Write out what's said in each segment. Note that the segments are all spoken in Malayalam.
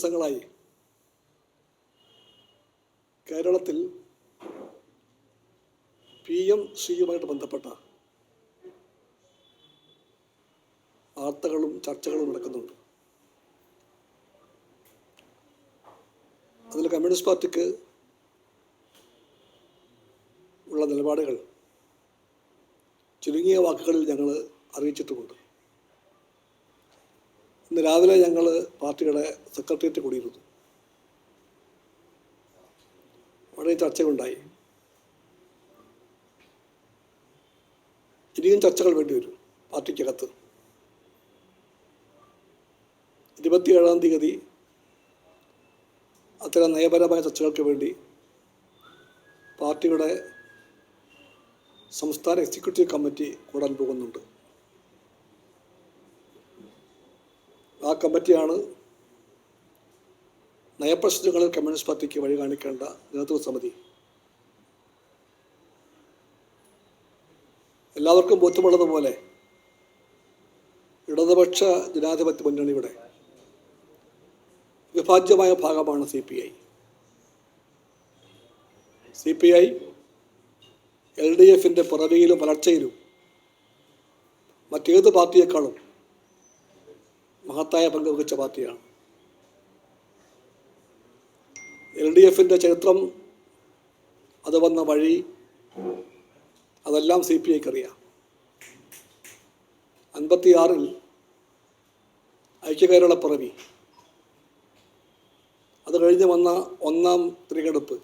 ദിവസങ്ങളായി കേരളത്തിൽ PMCയുമായിട്ട് ബന്ധപ്പെട്ട വാർത്തകളും ചർച്ചകളും നടക്കുന്നുണ്ട്. അതിൽ കമ്മ്യൂണിസ്റ്റ് പാർട്ടിക്ക് ഉള്ള നിലപാടുകൾ ചുരുങ്ങിയ വാക്കുകളിൽ ഞങ്ങൾ അറിയിച്ചിട്ടുമുണ്ട്. ഇന്ന് രാവിലെ ഞങ്ങൾ പാർട്ടിയുടെ സെക്രട്ടേറിയറ്റ് കൂടിയിരുന്നു. വളരെ ചർച്ചകളുണ്ടായി. ഇനിയും ചർച്ചകൾ വേണ്ടിവരും. പാർട്ടിക്കകത്ത് 27-ാം തീയതി അത്തരം നയപരമായ ചർച്ചകൾക്ക് വേണ്ടി പാർട്ടിയുടെ സംസ്ഥാന എക്സിക്യൂട്ടീവ് കമ്മിറ്റി കൂടാൻ പോകുന്നുണ്ട്. ആ കമ്മിറ്റിയാണ് നയപ്രശ്നങ്ങളിൽ കമ്മ്യൂണിസ്റ്റ് പാർട്ടിക്ക് വഴി കാണിക്കേണ്ട നേതൃസമിതി. എല്ലാവർക്കും ബോധ്യമുള്ളതുപോലെ ഇടതുപക്ഷ ജനാധിപത്യ മുന്നണിയുടെ വിഭാജ്യമായ ഭാഗമാണ് CPI. CPI LDFിൻ്റെ പിറവിയിലും വളർച്ചയിലും മറ്റേത് പാർട്ടിയേക്കാളും മഹത്തായ പങ്ക് വഹിച്ച പാർട്ടിയാണ്. LDFിൻ്റെ ചരിത്രം, അത് വന്ന വഴി, അതെല്ലാം CPIക്ക് അറിയാം. 56-ൽ ഐക്യകേരള പിറവി, അത് കഴിഞ്ഞ് വന്ന ഒന്നാം തിരഞ്ഞെടുപ്പ്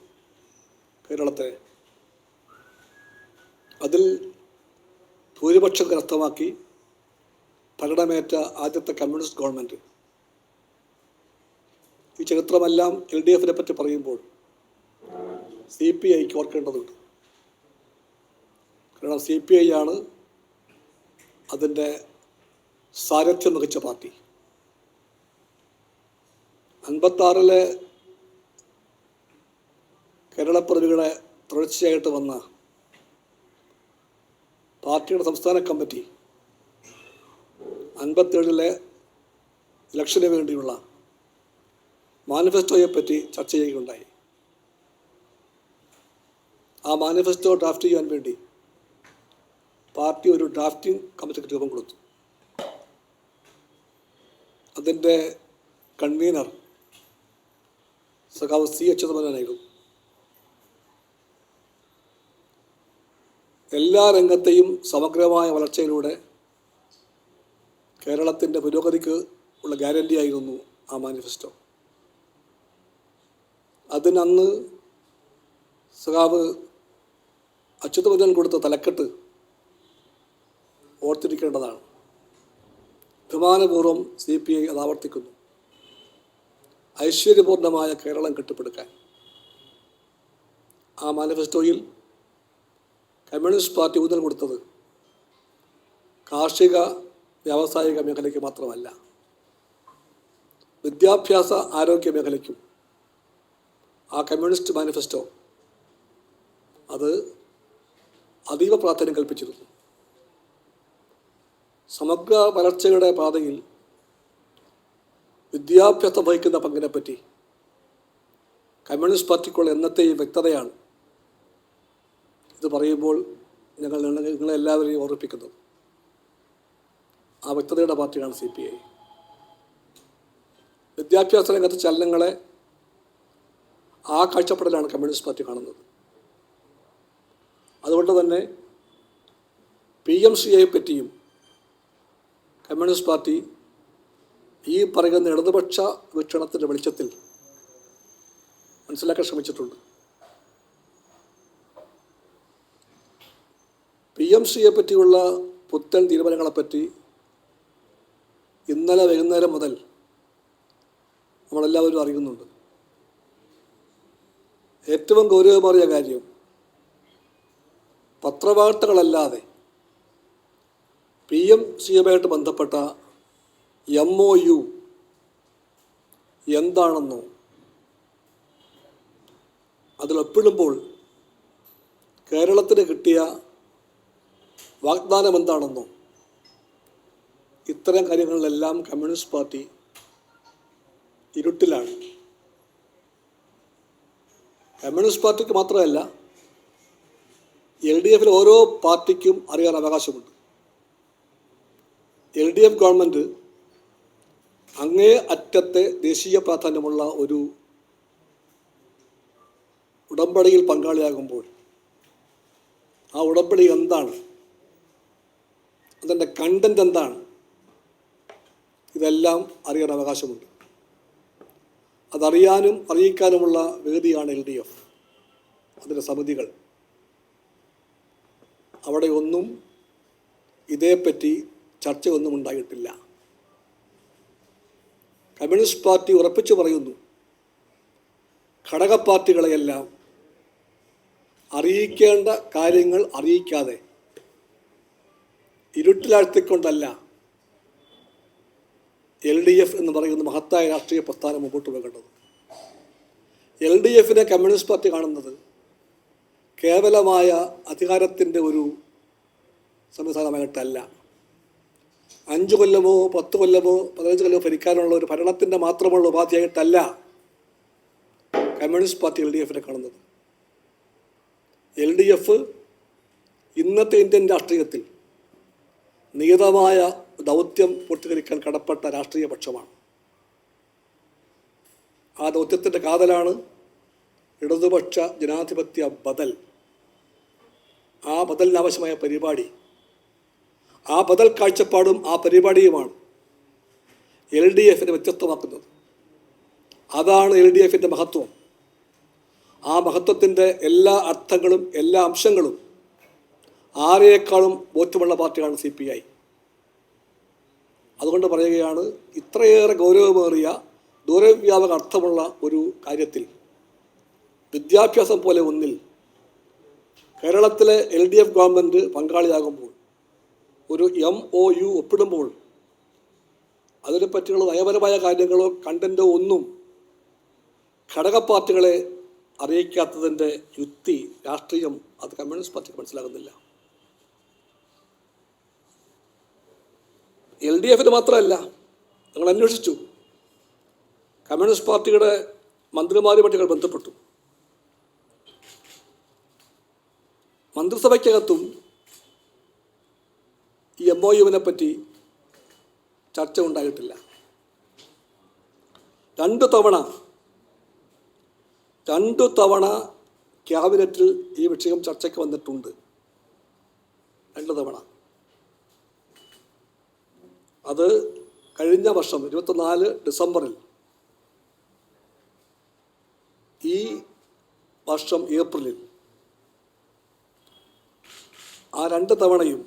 കേരളത്തെ, അതിൽ ഭൂരിപക്ഷം കരസ്ഥമാക്കി ഭരണമേറ്റ ആദ്യത്തെ കമ്മ്യൂണിസ്റ്റ് ഗവൺമെൻറ്. ഈ ചരിത്രമെല്ലാം LDFിനെ പറ്റി പറയുമ്പോൾ CPIക്ക് ഓർക്കേണ്ടതുണ്ട്. കാരണം CPI ആണ് അതിൻ്റെ സാരഥ്യം വഹിച്ച പാർട്ടി. 56-ലെ കേരളപ്പിറവികളെ തുടർച്ചയായിട്ട് വന്ന പാർട്ടിയുടെ സംസ്ഥാന കമ്മിറ്റി 57-ലെ ഇലക്ഷന് വേണ്ടിയുള്ള മാനിഫെസ്റ്റോയെപ്പറ്റി ചർച്ച ചെയ്യുകയുണ്ടായി. ആ മാനിഫെസ്റ്റോ ഡ്രാഫ്റ്റ് ചെയ്യാൻ വേണ്ടി പാർട്ടി ഒരു ഡ്രാഫ്റ്റിംഗ് കമ്മിറ്റിക്ക് രൂപം കൊടുത്തു. അതിൻ്റെ കൺവീനർ സഖാവ് C. അച്യുതമേനോനായിരുന്നു. എല്ലാ രംഗത്തെയും സമഗ്രമായ വളർച്ചയിലൂടെ കേരളത്തിൻ്റെ പുരോഗതിക്ക് ഉള്ള ഗ്യാരൻ്റിയായിരുന്നു ആ മാനിഫെസ്റ്റോ. അതിനന്ന് സഖാവ് അച്യുതമേനോൻ കൊടുത്ത തലക്കെട്ട് ഓർത്തിരിക്കേണ്ടതാണ്. അഭിമാനപൂർവ്വം CPI അത് ആവർത്തിക്കുന്നു: ഐശ്വര്യപൂർണമായ കേരളം കെട്ടിപ്പടുക്കാൻ. ആ മാനിഫെസ്റ്റോയിൽ കമ്മ്യൂണിസ്റ്റ് പാർട്ടി ഊന്നൽ കൊടുത്തത് കാർഷിക വ്യാവസായിക മേഖലയ്ക്ക് മാത്രമല്ല, വിദ്യാഭ്യാസ ആരോഗ്യ മേഖലയ്ക്കും ആ കമ്മ്യൂണിസ്റ്റ് മാനിഫെസ്റ്റോ അത് അതീവ പ്രാധാന്യം കൽപ്പിച്ചിരുന്നു. സമഗ്ര വളർച്ചയുടെ പാതയിൽ വിദ്യാഭ്യാസം വഹിക്കുന്ന പങ്കിനെപ്പറ്റി കമ്മ്യൂണിസ്റ്റ് പാർട്ടിക്കുള്ള എന്നത്തെയും വ്യക്തതയാണ് ഇത് പറയുമ്പോൾ നിങ്ങളെല്ലാവരെയും ഓർമ്മിപ്പിക്കുന്നത്. ആ വ്യക്തതയുടെ പാർട്ടിയാണ് CPI. വിദ്യാഭ്യാസ രംഗത്തെ ചലനങ്ങളെ ആ കാഴ്ചപ്പാടിലാണ് കമ്മ്യൂണിസ്റ്റ് പാർട്ടി കാണുന്നത്. അതുകൊണ്ട് തന്നെ PMCയെ പറ്റിയും കമ്മ്യൂണിസ്റ്റ് പാർട്ടി ഈ പറയുന്ന ഇടതുപക്ഷ വീക്ഷണത്തിൻ്റെ വെളിച്ചത്തിൽ മനസ്സിലാക്കാൻ ശ്രമിച്ചിട്ടുണ്ട്. PMCയെ പറ്റിയുള്ള പുത്തൻ തീരുമാനങ്ങളെപ്പറ്റി ഇന്നലെ വൈകുന്നേരം മുതൽ നമ്മളെല്ലാവരും അറിയുന്നുണ്ട്. ഏറ്റവും ഗൗരവമേറിയ കാര്യം, പത്രവാർത്തകളല്ലാതെ PMCയുമായിട്ട് ബന്ധപ്പെട്ട MOU എന്താണെന്നോ അതിലൊപ്പിടുമ്പോൾ കേരളത്തിന് കിട്ടിയ വാഗ്ദാനം എന്താണെന്നോ, ഇത്തരം കാര്യങ്ങളിലെല്ലാം കമ്മ്യൂണിസ്റ്റ് പാർട്ടി ഇരുട്ടിലാണ്. കമ്മ്യൂണിസ്റ്റ് പാർട്ടിക്ക് മാത്രമല്ല, LDF ഓരോ പാർട്ടിക്കും അറിയാൻ അവകാശമുണ്ട്. LDF ഗവൺമെൻറ് അങ്ങേ അറ്റത്തെ ദേശീയ പ്രാധാന്യമുള്ള ഒരു ഉടമ്പടിയിൽ പങ്കാളിയാകുമ്പോൾ ആ ഉടമ്പടി എന്താണ്, അതിൻ്റെ കണ്ടന്റ് എന്താണ്, ഇതെല്ലാം അറിയാൻ അവകാശമുണ്ട്. അതറിയാനും അറിയിക്കാനുമുള്ള വേദിയാണ് LDF, അതിൻ്റെ സമിതികൾ. അവിടെ ഒന്നും ഇതേപ്പറ്റി ചർച്ചയൊന്നും ഉണ്ടായിട്ടില്ല. കമ്മ്യൂണിസ്റ്റ് പാർട്ടി ഉറപ്പിച്ചു പറയുന്നു, ഘടക പാർട്ടികളെയെല്ലാം അറിയിക്കേണ്ട കാര്യങ്ങൾ അറിയിക്കാതെ ഇരുട്ടിലാഴ്ത്തിക്കൊണ്ടല്ല LDF എന്ന് പറയുന്ന മഹത്തായ രാഷ്ട്രീയ പ്രസ്ഥാനം മുമ്പോട്ട് പോകേണ്ടത്. LDFനെ കമ്മ്യൂണിസ്റ്റ് പാർട്ടി കാണുന്നത് കേവലമായ അധികാരത്തിൻ്റെ ഒരു സംവിധാനമായിട്ടല്ല, 5 കൊല്ലമോ 10 കൊല്ലമോ 15 കൊല്ലമോ ഭരിക്കാനുള്ള ഒരു ഭരണത്തിൻ്റെ മാത്രമുള്ള ഉപാധിയായിട്ടല്ല കമ്മ്യൂണിസ്റ്റ് പാർട്ടി LDFനെ കാണുന്നത്. LDF ഇന്നത്തെ ഇന്ത്യൻ രാഷ്ട്രീയത്തിൽ നിയതമായ ദൗത്യം പൂർത്തീകരിക്കാൻ കടപ്പെട്ട രാഷ്ട്രീയ പക്ഷമാണ്. ആ ദൗത്യത്തിൻ്റെ കാതലാണ് ഇടതുപക്ഷ ജനാധിപത്യ ബദൽ. ആ ബദലിനാവശ്യമായ പരിപാടി, ആ ബദൽ കാഴ്ചപ്പാടും ആ പരിപാടിയുമാണ് LDFനെ വ്യത്യസ്തമാക്കുന്നത്. അതാണ് LDFൻ്റെ മഹത്വം. ആ മഹത്വത്തിൻ്റെ എല്ലാ അർത്ഥങ്ങളും എല്ലാ അംശങ്ങളും ആരെക്കാളും ബോധ്യമുള്ള പാർട്ടിയാണ് CPI. അതുകൊണ്ട് പറയുകയാണ്, ഇത്രയേറെ ഗൗരവമേറിയ ദൂരവ്യാപക അർത്ഥമുള്ള ഒരു കാര്യത്തിൽ, വിദ്യാഭ്യാസം പോലെ ഒന്നിൽ കേരളത്തിലെ LDF ഗവൺമെൻറ് പങ്കാളിയാകുമ്പോൾ, ഒരു MOU ഒപ്പിടുമ്പോൾ അതിനെ പറ്റിയുള്ള നയപരമായ കാര്യങ്ങളോ കണ്ടൻറ്റോ ഒന്നും ഘടക പാർട്ടികളെ അറിയിക്കാത്തതിൻ്റെ യുക്തി, രാഷ്ട്രീയം അത് കമ്മ്യൂണിസ്റ്റ് പാർട്ടിക്ക് മനസ്സിലാകുന്നില്ല. LDFന് മാത്രമല്ല, ഞങ്ങൾ അന്വേഷിച്ചു, കമ്മ്യൂണിസ്റ്റ് പാർട്ടിയുടെ മന്ത്രിമാരുമായിട്ട് ഞങ്ങൾ ബന്ധപ്പെട്ടു. മന്ത്രിസഭയ്ക്കകത്തും ഈ MOUവിനെ പറ്റി ചർച്ച ഉണ്ടായിട്ടില്ല. 2 തവണ ക്യാബിനറ്റിൽ ഈ വിഷയം ചർച്ചയ്ക്ക് വന്നിട്ടുണ്ട്. 2 തവണ. അത് കഴിഞ്ഞ വർഷം 24 ഡിസംബറിൽ, ഈ വർഷം ഏപ്രിലിൽ. ആ 2 തവണയും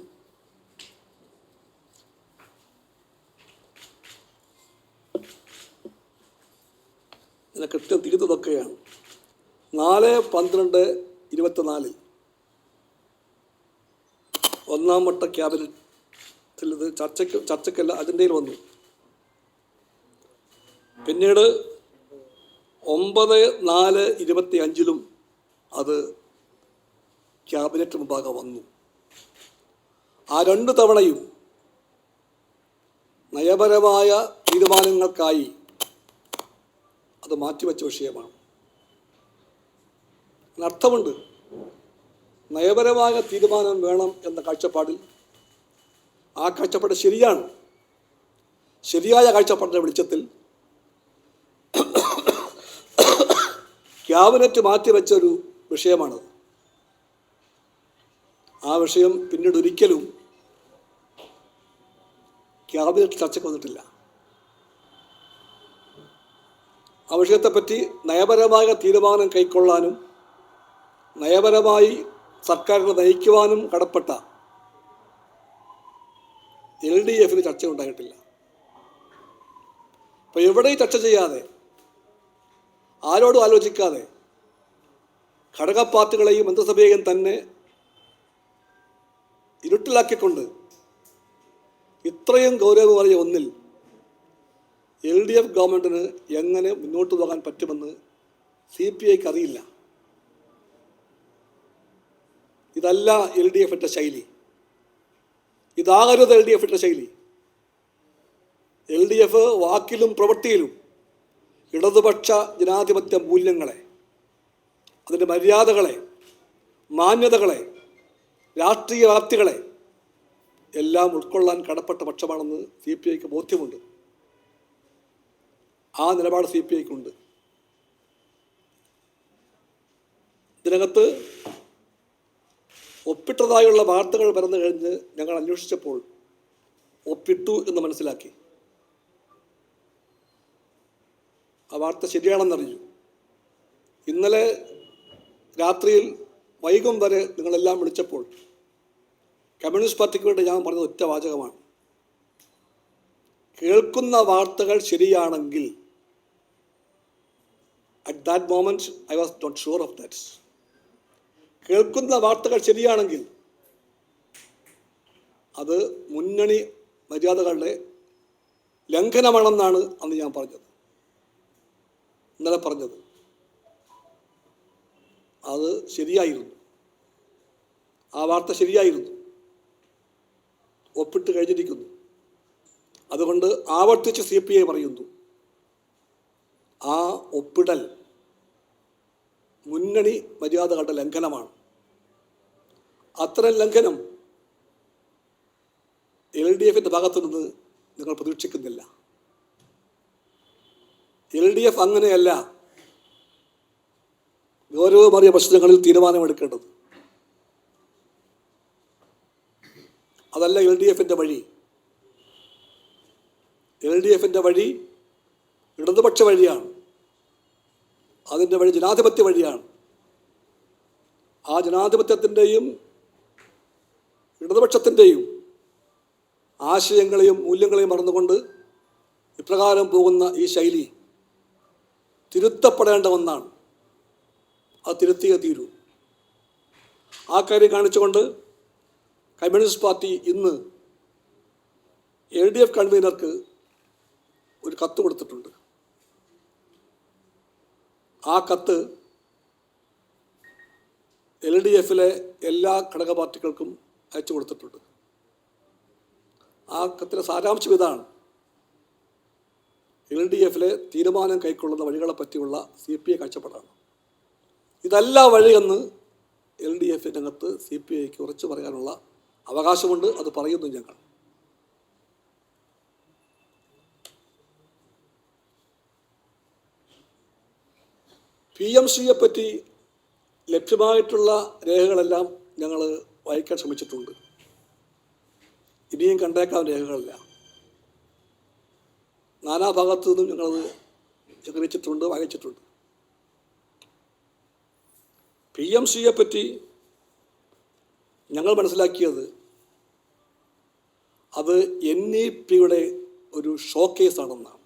ഇതിനെ കൃത്യം തീർത്തതൊക്കെയാണ്. 4/12/24 ഒന്നാം വട്ട ക്യാബിനറ്റിൽ ഇത് ചർച്ചയ്ക്കല്ല അജണ്ടയിൽ വന്നു. പിന്നീട് 9/4/25 അത് ക്യാബിനറ്റ് മുമ്പാകെ വന്നു. ആ 2 തവണയും നയപരമായ തീരുമാനങ്ങൾക്കായി അത് മാറ്റിവെച്ച വിഷയമാണ്. അർത്ഥമുണ്ട്. നയപരമായ തീരുമാനം വേണം എന്ന കാഴ്ചപ്പാടിൽ, ആ കാഴ്ചപ്പാട് ശരിയാണ്. ശരിയായ കാഴ്ചപ്പാടിൻ്റെ വെളിച്ചത്തിൽ ക്യാബിനറ്റ് മാറ്റിവെച്ചൊരു വിഷയമാണത്. ആ വിഷയം പിന്നീട് ഒരിക്കലും ക്യാബിനറ്റ് ചർച്ചയ്ക്ക് വന്നിട്ടില്ല. ആ വിഷയത്തെപ്പറ്റി നയപരമായ തീരുമാനം കൈക്കൊള്ളാനും നയപരമായി സർക്കാരിനെ നയിക്കുവാനും കടപ്പെട്ട LDFന് ചർച്ച ഉണ്ടായിട്ടില്ല. അപ്പോൾ എവിടെയും ചർച്ച ചെയ്യാതെ, ആരോടും ആലോചിക്കാതെ, ഘടക പാർട്ടികളെയും മന്ത്രിസഭയെയും തന്നെ ഇരുട്ടിലാക്കിക്കൊണ്ട് ഇത്രയും ഗൗരവമേറിയ ഒന്നിൽ LDF ഗവൺമെൻറ്റിന് എങ്ങനെ മുന്നോട്ട് പോകാൻ പറ്റുമെന്ന് CPIക്ക് അറിയില്ല. ഇതല്ല LDFൻ്റെ ശൈലി. ഇതാകരുത് LDFൻ്റെ ശൈലി. LDF വാക്കിലും പ്രവൃത്തിയിലും ഇടതുപക്ഷ ജനാധിപത്യ മൂല്യങ്ങളെ, അതിൻ്റെ മര്യാദകളെ, മാന്യതകളെ, രാഷ്ട്രീയ വ്യാപ്തികളെ എല്ലാം ഉൾക്കൊള്ളാൻ കടപ്പെട്ട പക്ഷമാണെന്ന് CPIക്ക് ബോധ്യമുണ്ട്. ആ നിലപാട് CPIക്കുണ്ട്. ഇതിനകത്ത് ഒപ്പിട്ടതായുള്ള വാർത്തകൾ പരന്നു കഴിഞ്ഞ് ഞങ്ങൾ അന്വേഷിച്ചപ്പോൾ ഒപ്പിട്ടു എന്ന് മനസ്സിലാക്കി. ആ വാർത്ത ശരിയാണെന്നറിഞ്ഞു. ഇന്നലെ രാത്രിയിൽ വൈകും വരെ നിങ്ങളെല്ലാം വിളിച്ചപ്പോൾ കമ്മ്യൂണിസ്റ്റ് പാർട്ടിക്ക് വേണ്ടി ഞാൻ പറഞ്ഞത് ഒറ്റ വാചകമാണ്: കേൾക്കുന്ന വാർത്തകൾ ശരിയാണെങ്കിൽ, at that moment I was not sure of that, കേൾക്കുന്ന വാർത്തകൾ ശരിയാണെങ്കിൽ അത് മുന്നണി മര്യാദകളുടെ ലംഘനമാണെന്നാണ് അന്ന് ഞാൻ പറഞ്ഞത്, ഇന്നലെ പറഞ്ഞത്. അത് ശരിയായിരുന്നു. ആ വാർത്ത ശരിയായിരുന്നു. ഒപ്പിട്ട് കഴിഞ്ഞിരിക്കുന്നു. അതുകൊണ്ട് ആവർത്തിച്ച് CPI പറയുന്നു, ആ ഒപ്പിടൽ മുന്നണി മര്യാദകളുടെ ലംഘനമാണ്. അത്തരം ലംഘനം LDFിൻ്റെ ഭാഗത്തു നിന്ന് നിങ്ങൾ പ്രതീക്ഷിക്കുന്നില്ല. LDF അങ്ങനെയല്ല ഗൗരവമേറിയ പ്രശ്നങ്ങളിൽ തീരുമാനമെടുക്കേണ്ടത്. അതല്ല LDFിൻ്റെ വഴി. LDFിൻ്റെ വഴി ഇടതുപക്ഷ വഴിയാണ്. അതിൻ്റെ വഴി ജനാധിപത്യ വഴിയാണ്. ആ ജനാധിപത്യത്തിൻ്റെയും ഇടതുപക്ഷത്തിൻ്റെയും ആശയങ്ങളെയും മൂല്യങ്ങളെയും മറന്നുകൊണ്ട് ഇപ്രകാരം പോകുന്ന ഈ ശൈലി തിരുത്തപ്പെടേണ്ട ഒന്നാണ്. അത് തിരുത്തിയേ തീരൂ. ആ കാര്യം കാണിച്ചുകൊണ്ട് കമ്മ്യൂണിസ്റ്റ് പാർട്ടി ഇന്ന് LDF കൺവീനർക്ക് ഒരു കത്ത് കൊടുത്തിട്ടുണ്ട്. ആ കത്ത് LDFിലെ എല്ലാ ഘടക പാർട്ടികൾക്കും അയച്ചു കൊടുത്തിട്ടുണ്ട്. ആ കത്തിലെ സാരാംശം ഇതാണ്: LDFിലെ തീരുമാനം കൈക്കൊള്ളുന്ന വഴികളെ പറ്റിയുള്ള CPI കാഴ്ചപ്പാടാണ്. ഇതല്ല വഴിയെന്ന് LDFിനകത്ത് CPIക്ക് ഉറച്ചു പറയാനുള്ള അവകാശമുണ്ട്. അത് പറയുന്നു ഞങ്ങൾ. PMCയെ പറ്റി ലഭ്യമായിട്ടുള്ള രേഖകളെല്ലാം ഞങ്ങൾ വായിക്കാൻ ശ്രമിച്ചിട്ടുണ്ട്. ഇനിയും കണ്ടേക്കാൻ രേഖകളില്ല. നാനാഭാഗത്തു നിന്നും ഞങ്ങളത് ശേഖരിച്ചിട്ടുണ്ട്, വായിച്ചിട്ടുണ്ട്. PMCയെ പറ്റി ഞങ്ങൾ മനസ്സിലാക്കിയത് അത് NEPയുടെ ഒരു ഷോക്കേസാണെന്നാണ്.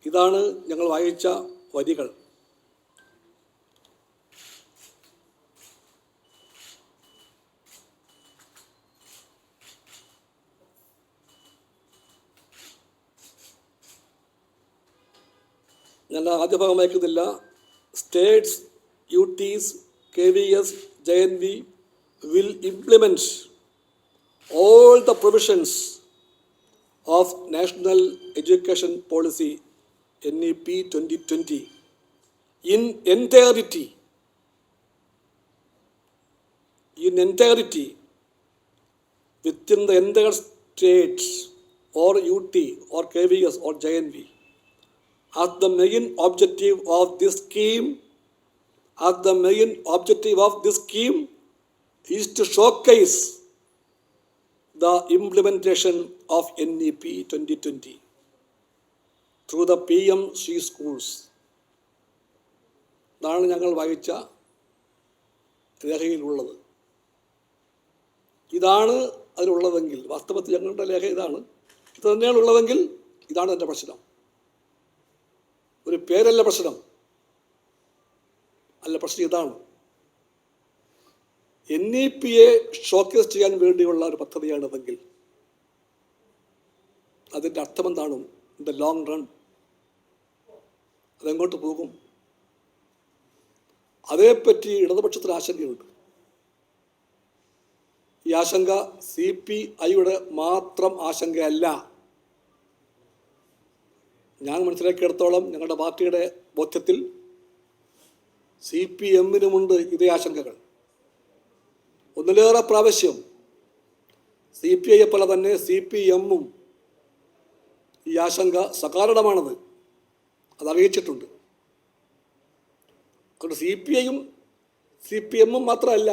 ഇതാണ് ഞങ്ങൾ വായിച്ച വരികൾ. ഞാൻ ആദ്യ ഭാഗം വായിക്കുന്നില്ല. States, UTs, KVS, JNV will implement all the provisions of National Education Policy NEP 2020 in entirety within the entire states or UT or KVS or JNV as the main objective of this scheme is to showcase the implementation of NEP 2020 through the PMC schools. ഇതാണ് ഞങ്ങൾ വായിച്ച രേഖയിലുള്ളത്. ഇതാണ് അതിലുള്ളതെങ്കിൽ, വാസ്തവത്തിൽ ഞങ്ങളുടെ രേഖ ഇതാണ്, ഇത് തന്നെയാണ് ഉള്ളതെങ്കിൽ ഇതാണ് എൻ്റെ പ്രശ്നം. ഒരു പേരല്ല പ്രശ്നം, അല്ല, പ്രശ്നം ഇതാണ്. NEPയെ ഷോക്കേസ് ചെയ്യാൻ വേണ്ടിയുള്ള ഒരു പദ്ധതിയാണിതെങ്കിൽ അതിൻ്റെ അർത്ഥം എന്താണ്? ഇൻ ദ ലോങ് റൺ അതെങ്ങോട്ട് പോകും? അതേപ്പറ്റി ഇടതുപക്ഷത്തിന് ആശങ്കയുണ്ട്. ഈ ആശങ്ക CPIയുടെ മാത്രം ആശങ്കയല്ല. ഞാൻ മനസ്സിലാക്കിയിടത്തോളം ഞങ്ങളുടെ പാർട്ടിയുടെ ബോധ്യത്തിൽ CPM-നുമുണ്ട് ഇതേ ആശങ്കകൾ. ഒന്നിലേറെ പ്രാവശ്യം CPI-യെ പോലെ തന്നെ CPM-ഉം ഈ ആശങ്ക സകാരണമാണത് അതറിയിച്ചിട്ടുണ്ട്. അതുകൊണ്ട് CPI-യും CPM-ഉം മാത്രമല്ല,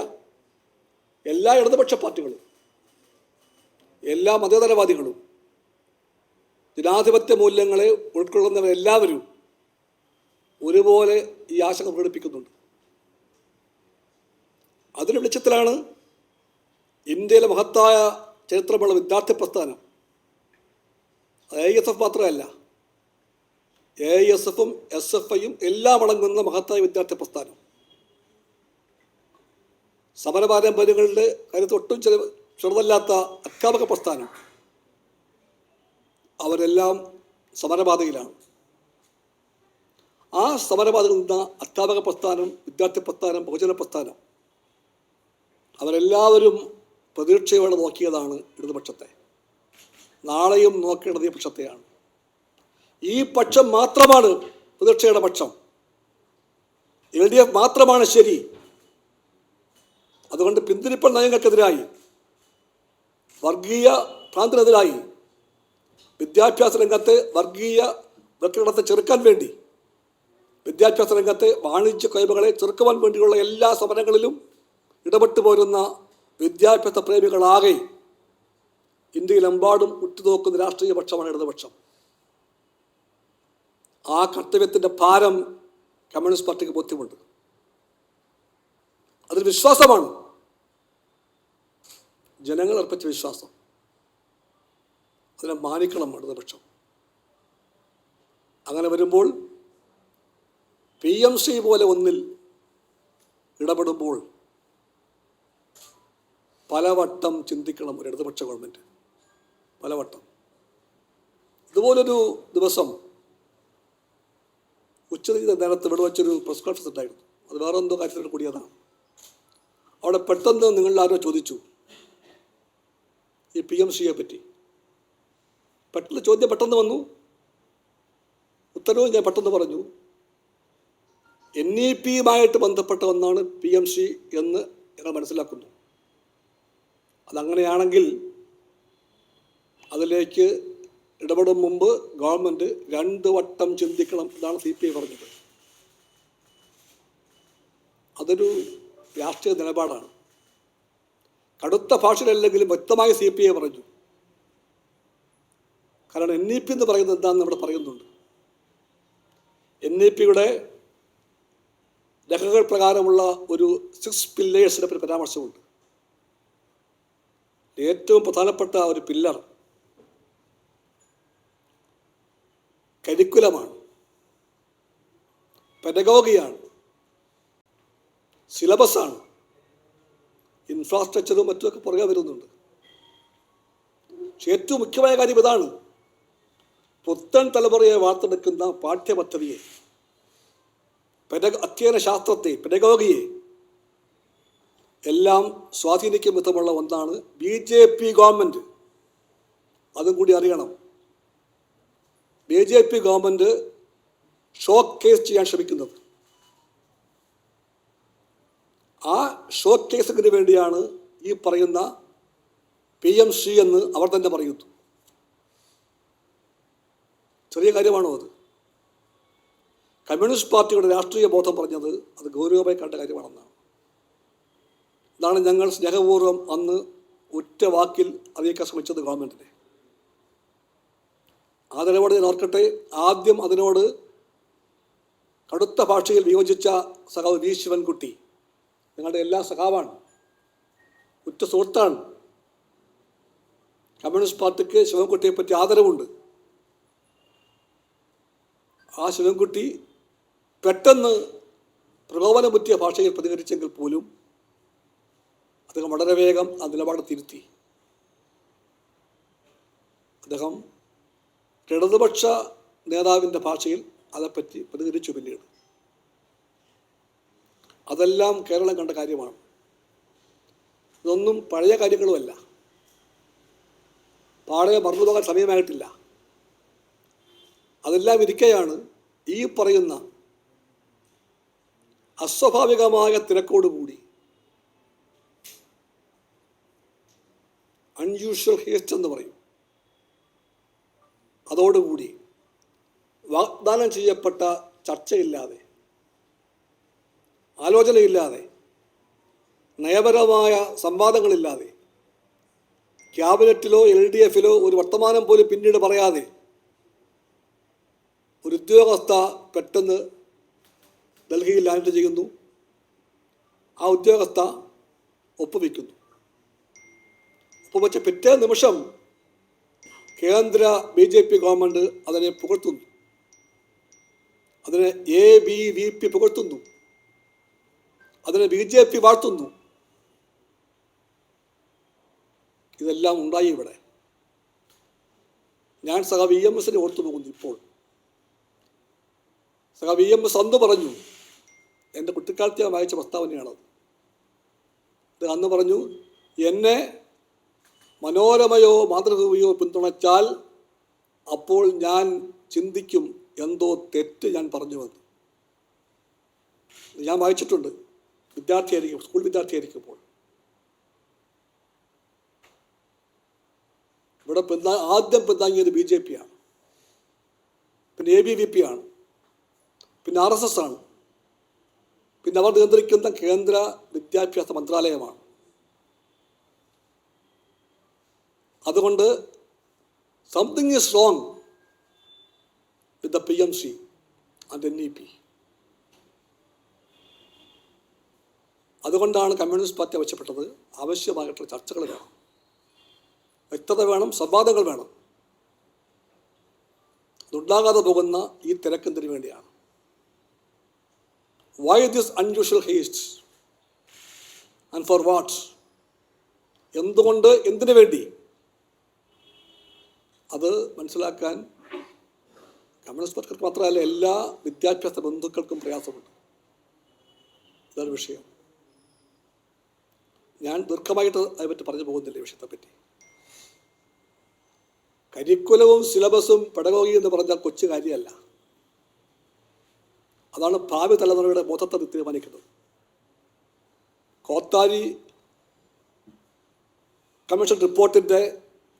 എല്ലാ ഇടതുപക്ഷ പാർട്ടികളും, എല്ലാ മതേതരവാദികളും, ജനാധിപത്യ മൂല്യങ്ങളെ ഉൾക്കൊള്ളുന്നവരെല്ലാവരും ഒരുപോലെ ഈ ആശങ്ക പ്രകടിപ്പിക്കുന്നുണ്ട്. അതിന് വെളിച്ചത്തിലാണ് ഇന്ത്യയിലെ മഹത്തായ ചരിത്രമുള്ള വിദ്യാർത്ഥി പ്രസ്ഥാനം, AISF മാത്രമല്ല, AISF-ഉം SFI-യും എല്ലാം അടങ്ങുന്ന മഹത്തായ വിദ്യാർത്ഥി പ്രസ്ഥാനം, സമരപാരമ്പര്യങ്ങളുടെ കാര്യത്തിൽ ഒട്ടും ചെറുതല്ലാത്ത അധ്യാപക പ്രസ്ഥാനം, അവരെല്ലാം സമരപാതയിലാണ്. ആ സമരപാതയിൽ നിന്ന അധ്യാപക പ്രസ്ഥാനം, വിദ്യാർത്ഥി പ്രസ്ഥാനം, ബഹുജന പ്രസ്ഥാനം അവരെല്ലാവരും പ്രതീക്ഷയോടെ നോക്കിയതാണ് ഇടതുപക്ഷത്തെ. നാളെയും നോക്കേണ്ടത് ഈ പക്ഷത്തെയാണ്. ഈ പക്ഷം മാത്രമാണ് പ്രതീക്ഷയുടെ പക്ഷം. LDF മാത്രമാണ് ശരി. അതുകൊണ്ട് പിന്തിരിപ്പൻ നയങ്ങൾക്കെതിരായി, വർഗീയ ഭ്രാന്തിനെതിരായി, വിദ്യാഭ്യാസ രംഗത്തെ വർഗീയ വൽക്കരണത്തെ ചെറുക്കാൻ വേണ്ടി, വിദ്യാഭ്യാസ രംഗത്തെ വാണിജ്യ കൊയ്മകളെ ചെറുക്കുവാൻ വേണ്ടിയുള്ള എല്ലാ സമരങ്ങളിലും ഇടപെട്ടു പോരുന്ന വിദ്യാഭ്യാസ പ്രേമികളാകെ ഇന്ത്യയിലെമ്പാടും ഉറ്റുനോക്കുന്ന രാഷ്ട്രീയ പക്ഷമാണ് ഇടതുപക്ഷം. ആ കർത്തവ്യത്തിൻ്റെ ഭാരം കമ്മ്യൂണിസ്റ്റ് പാർട്ടിക്ക് ബോധ്യമുണ്ട്. അതൊരു വിശ്വാസമാണ്, ജനങ്ങൾ അർപ്പിച്ച വിശ്വാസം. അതിനെ മാനിക്കണം ഇടതുപക്ഷം. അങ്ങനെ വരുമ്പോൾ PMC പോലെ ഒന്നിൽ ഇടപെടുമ്പോൾ പലവട്ടം ചിന്തിക്കണം ഒരു ഇടതുപക്ഷ ഗവൺമെൻറ്, പലവട്ടം. ഇതുപോലൊരു ദിവസം ഉച്ചതിരിഞ്ഞ നേരത്ത് ഇവിടെ വെച്ചൊരു പ്രസ് കോൺഫറൻസ് ഉണ്ടായിരുന്നു. അത് വേറെ എന്തോ കാര്യത്തിൽ കൂടിയതാണ്. അവിടെ പെട്ടെന്ന് നിങ്ങളിൽ ആരോ ചോദിച്ചു ഈ PMC-യെ പറ്റി. ചോദ്യം പെട്ടെന്ന് വന്നു, ഉത്തരവും ഞാൻ പെട്ടെന്ന് പറഞ്ഞു. NEP-യുമായിട്ട് ബന്ധപ്പെട്ട ഒന്നാണ് PMC എന്ന് ഞങ്ങൾ മനസ്സിലാക്കുന്നു. അതങ്ങനെയാണെങ്കിൽ അതിലേക്ക് ഇടപെടും മുമ്പ് ഗവൺമെൻറ് 2 വട്ടം ചിന്തിക്കണം എന്നാണ് CPI പറഞ്ഞത്. അതൊരു രാഷ്ട്രീയ നിലപാടാണ്. കടുത്ത ഭാഷയിലല്ലെങ്കിലും വ്യക്തമായി CPI പറഞ്ഞു. കാരണം NEP എന്ന് പറയുന്നത് എന്താണെന്ന് ഇവിടെ പറയുന്നുണ്ട്. NEP-യുടെ രേഖകൾ പ്രകാരമുള്ള ഒരു 6 പില്ലേഴ്സിനെ പറ്റി പരാമർശമുണ്ട്. ഏറ്റവും പ്രധാനപ്പെട്ട ഒരു പില്ലർ കരിക്കുലമാണ്, പെഡഗോഗിയാണ്, സിലബസാണ്, ഇൻഫ്രാസ്ട്രക്ചറും മറ്റുമൊക്കെ പുറകെ വരുന്നുണ്ട്. പക്ഷെ ഏറ്റവും മുഖ്യമായ കാര്യം ഇതാണ്: പുത്തൻ തലമുറയെ വാർത്തെടുക്കുന്ന പാഠ്യപദ്ധതിയെ, അധ്യയന ശാസ്ത്രത്തെ, പെഡഗോഗിയെ എല്ലാം സ്വാധീനിക്കും വിധമുള്ള ഒന്നാണ് BJP ഗവൺമെൻറ്. അതും കൂടി അറിയണം. BJP ഗവൺമെൻറ് ഷോക്ക് കേസ് ചെയ്യാൻ ശ്രമിക്കുന്നത്. ആ ഷോക്ക് കേസിന് വേണ്ടിയാണ് ഈ പറയുന്ന PMC എന്ന് അവർ തന്നെ പറയുന്നു. ചെറിയ കാര്യമാണോ അത്? കമ്മ്യൂണിസ്റ്റ് പാർട്ടിയുടെ രാഷ്ട്രീയ ബോധം പറഞ്ഞത് അത് ഗൗരവമായി കണ്ട കാര്യമാണെന്നാണ്. ഇതാണ് ഞങ്ങൾ സ്നേഹപൂർവ്വം അന്ന് ഒറ്റ വാക്കിൽ അറിയിക്കാൻ ശ്രമിച്ചത് ഗവൺമെൻറ്റിനെ. ആ നിലപാട് ഞാൻ ഓർക്കട്ടെ. ആദ്യം അതിനോട് കടുത്ത ഭാഷയിൽ വിയോജിച്ച സഖാവ് V. ശിവൻകുട്ടി ഞങ്ങളുടെ എല്ലാ സഖാവാണ്, ഉറ്റ സുഹൃത്താണ്. കമ്മ്യൂണിസ്റ്റ് പാർട്ടിക്ക് ശിവൻകുട്ടിയെ പറ്റി ആദരവുണ്ട്. ആ ശിവൻകുട്ടി പെട്ടെന്ന് പ്രകോപനം പറ്റിയ ഭാഷയിൽ പ്രതികരിച്ചെങ്കിൽ പോലും അദ്ദേഹം വളരെ വേഗം ആ നിലപാട് തിരുത്തി. അദ്ദേഹം ഇടതുപക്ഷ നേതാവിൻ്റെ ഭാഷയിൽ അതേപ്പറ്റി പ്രതികരിച്ചു. പിന്നീട് അതെല്ലാം കേരളം കണ്ട കാര്യമാണ്. ഇതൊന്നും പഴയ കാര്യങ്ങളുമല്ല, പാടെ മറന്നുപോകാൻ സമയമായിട്ടില്ല. അതെല്ലാം ഇരിക്കെയാണ് ഈ പറയുന്ന അസ്വാഭാവികമായ തിരക്കോടുകൂടി, അൺയൂഷ്വൽ ഹേസ്റ്റ് എന്ന് പറയും, അതോടുകൂടി വാഗ്ദാനം ചെയ്യപ്പെട്ട ചർച്ചയില്ലാതെ, ആലോചനയില്ലാതെ, നയപരമായ സംവാദങ്ങളില്ലാതെ, ക്യാബിനറ്റിലോ LDFിലോ ഒരു വർത്തമാനം പോലും പിന്നീട് പറയാതെ ഒരു ഉദ്യോഗസ്ഥ പെട്ടെന്ന് ഡൽഹിയിൽ ലാൻഡ് ചെയ്യുന്നു. ആ ഉദ്യോഗസ്ഥ ഒപ്പുവെക്കുന്നു. ഒപ്പുവെച്ച പിറ്റേ നിമിഷം കേന്ദ്ര BJP ഗവൺമെൻറ് അതിനെ പുകഴ്ത്തുന്നു. അതിനെ ABVP പുകഴ്ത്തുന്നു. അതിനെ BJP വാഴ്ത്തുന്നു. ഇതെല്ലാം ഉണ്ടായി ഇവിടെ. ഞാൻ EMSനെ ഓർത്തു പോകുന്നു. ഇപ്പോൾ EMS അന്ന് പറഞ്ഞു, എൻ്റെ കുട്ടിക്കാലത്ത് ഞാൻ വായിച്ച പ്രസ്താവനയാണത്. ഇത് അന്ന് പറഞ്ഞു, എന്നെ മനോരമയോ മാതൃഭൂമിയോ പിന്തുണച്ചാൽ അപ്പോൾ ഞാൻ ചിന്തിക്കും എന്തോ തെറ്റ് ഞാൻ പറഞ്ഞുവെന്ന്. ഞാൻ വായിച്ചിട്ടുണ്ട്, വിദ്യാർത്ഥിയായിരിക്കും, സ്കൂൾ വിദ്യാർത്ഥിയായിരിക്കുമ്പോൾ. ഇവിടെ ആദ്യം പിന്താങ്ങിയത് BJP ആണ്, പിന്നെ ABVP ആണ്, പിന്നെ RSS ആണ്, പിന്നെ അവർ നിയന്ത്രിക്കുന്ന കേന്ദ്ര വിദ്യാഭ്യാസ മന്ത്രാലയമാണ്. അതുകൊണ്ട് something is wrong with the PMC and NEP. അതുകൊണ്ടാണ് കമ്മ്യൂണിസ്റ്റ് പാർട്ടി ആവശ്യപ്പെട്ടത്, ആവശ്യമായിട്ടുള്ള ചർച്ചകൾ വേണം, വ്യക്തത വേണം, സംവാദങ്ങൾ വേണം. അതുണ്ടാകാതെ പോകുന്ന ഈ തിരക്കെന്തിനു വേണ്ടിയാണ്? Why this unusual haste and for what? എന്തുകൊണ്ട്, എന്തിനു വേണ്ടി? അത് മനസ്സിലാക്കാൻ കമ്മ്യൂണിസ്റ്റ് പാർട്ടിക്ക് മാത്രമല്ല എല്ലാ വിദ്യാഭ്യാസ ബന്ധുക്കൾക്കും പ്രയാസമുണ്ട്. ഇതാണ് വിഷയം. ഞാൻ ദീർഘമായിട്ട് അതിനെപ്പറ്റി പറഞ്ഞു പോകുന്നില്ല ഈ വിഷയത്തെപ്പറ്റി. കരിക്കുലവും സിലബസും പെഡഗോഗി എന്ന് പറഞ്ഞാൽ കൊച്ചു കാര്യമല്ല. അതാണ് ഭാവി തലമുറയുടെ ബോധത്തെ തീരുമാനിക്കുന്നത്. കോത്താരി കമ്മീഷൻ റിപ്പോർട്ടിൻ്റെ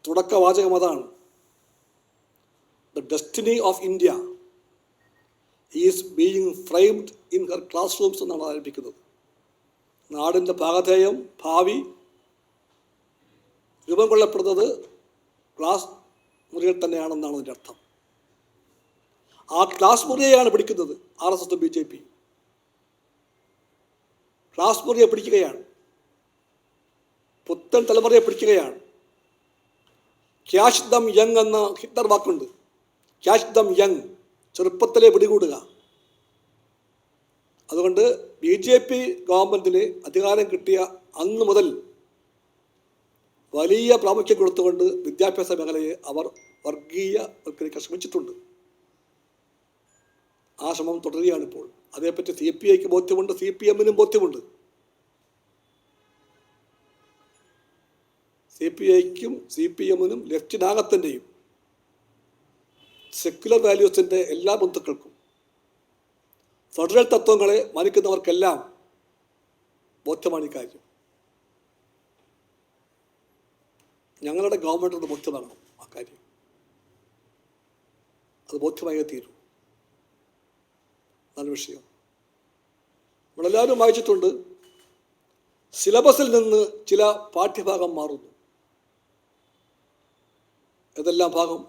തുടക്കവാചകം അതാണ്. The destiny of India is being framed in her classrooms എന്നാണ് ആരംഭിക്കുന്നത്. നാടിൻ്റെ ഭാഗധേയം, ഭാവി രൂപം കൊള്ളപ്പെടുന്നത് ക്ലാസ് മുറികൾ തന്നെയാണെന്നാണ് അതിൻ്റെ അർത്ഥം. ആ ക്ലാസ് മുറിയെയാണ് പിടിക്കുന്നത് RSS BJP. ക്ലാസ് മുറിയെ പിടിക്കുകയാണ്, പുത്തൻ തലമുറയെ പിടിക്കുകയാണ്. ക്യാഷ് ദം യങ് എന്ന ഹിറ്റ്ലർ വാക്കുണ്ട്. ക്യാഷ് ദം യങ്, ചെറുപ്പത്തിലെ പിടികൂടുക. അതുകൊണ്ട് BJP ഗവൺമെൻറ്റിന് അധികാരം കിട്ടിയ അന്ന് മുതൽ വലിയ പ്രാമുഖ്യം കൊടുത്തുകൊണ്ട് വിദ്യാഭ്യാസ മേഖലയെ അവർ വർഗീയവൽക്കരിക്കാൻ ശ്രമിച്ചിട്ടുണ്ട്. ആ ശ്രമം തുടരുകയാണിപ്പോൾ. അതേപ്പറ്റി CPIക്ക് ബോധ്യമുണ്ട്, CPMനും ബോധ്യമുണ്ട്. CPIക്കും CPMനും ലെഫ്റ്റിനാകത്തിൻ്റെയും സെക്യുലർ വാല്യൂസിൻ്റെ എല്ലാ ബന്ധുക്കൾക്കും ഫെഡറൽ തത്വങ്ങളെ മാനിക്കുന്നവർക്കെല്ലാം ബോധ്യമാണ് ഈ കാര്യം. ഞങ്ങളുടെ ഗവൺമെൻറ് ബോധ്യമാകണം ആ കാര്യം. അത് ബോധ്യമായേ തീരൂ. നല്ല വിഷയം. നമ്മളെല്ലാവരും വായിച്ചിട്ടുണ്ട്, സിലബസിൽ നിന്ന് ചില പാഠ്യഭാഗം മാറുന്നു. ഏതെല്ലാം ഭാഗം?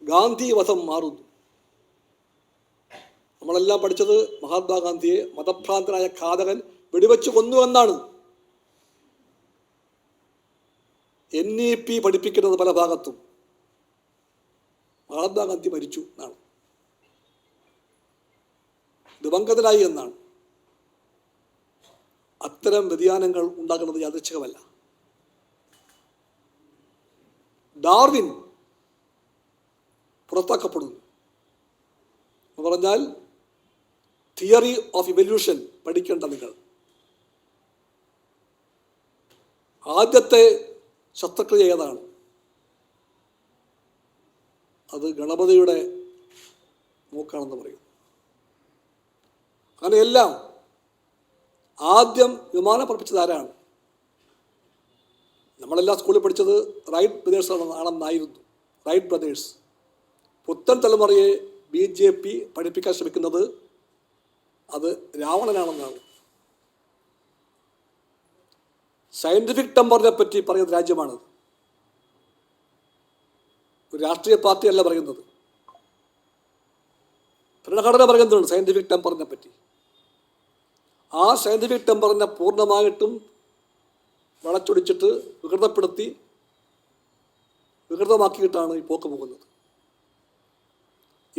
ഗാന്ധി വധം മാറുന്നു. നമ്മളെല്ലാം പഠിച്ചത് മഹാത്മാഗാന്ധിയെ മതഭ്രാന്തനായ ഘാതകൻ വെടിവെച്ച് കൊന്നു എന്നാണ്. NEP പഠിപ്പിക്കുന്നത് പല ഭാഗത്തും മഹാത്മാഗാന്ധി മരിച്ചു എന്നാണ്, ദിവംഗതനായി എന്നാണ്. അത്തരം വ്യതിയാനങ്ങൾ ഉണ്ടാകുന്നത് യാദൃച്ഛികമല്ല. ഡാർവിൻ പുറത്താക്കപ്പെടുന്നു എന്ന് പറഞ്ഞാൽ തിയറി ഓഫ് ഇവല്യൂഷൻ പഠിക്കേണ്ട നിങ്ങൾ. ആദ്യത്തെ ശസ്ത്രക്രിയ ഏതാണ്? അത് ഗണപതിയുടെ മൂക്കാണെന്ന് പറയും. അങ്ങനെ എല്ലാം ആദ്യം വിമാനം പറപ്പിച്ചത് ആരാണ്? നമ്മളെല്ലാം സ്കൂളിൽ പഠിച്ചത് റൈറ്റ് ബ്രദേഴ്സ് ആണെന്നായിരുന്നു. Wright brothers. പുത്തൻ തലമുറയെ BJP പഠിപ്പിക്കാൻ ശ്രമിക്കുന്നത് അത് രാവണനാണെന്നാണ്. സയൻറ്റിഫിക് ടെമ്പറിനെ പറ്റി പറയുന്ന രാജ്യമാണ്. ഒരു രാഷ്ട്രീയ പാർട്ടിയല്ല പറയുന്നത്. ഭരണഘടന പറയുന്നുണ്ട് സയൻറ്റിഫിക് ടെമ്പറിനെ പറ്റി. ആ സയൻറ്റിഫിക് ടെമ്പറിനെ പൂർണ്ണമായിട്ടും വളച്ചൊടിച്ചിട്ട് വികൃതമാക്കിയിട്ടാണ് ഈ പോക്ക് പോകുന്നത്.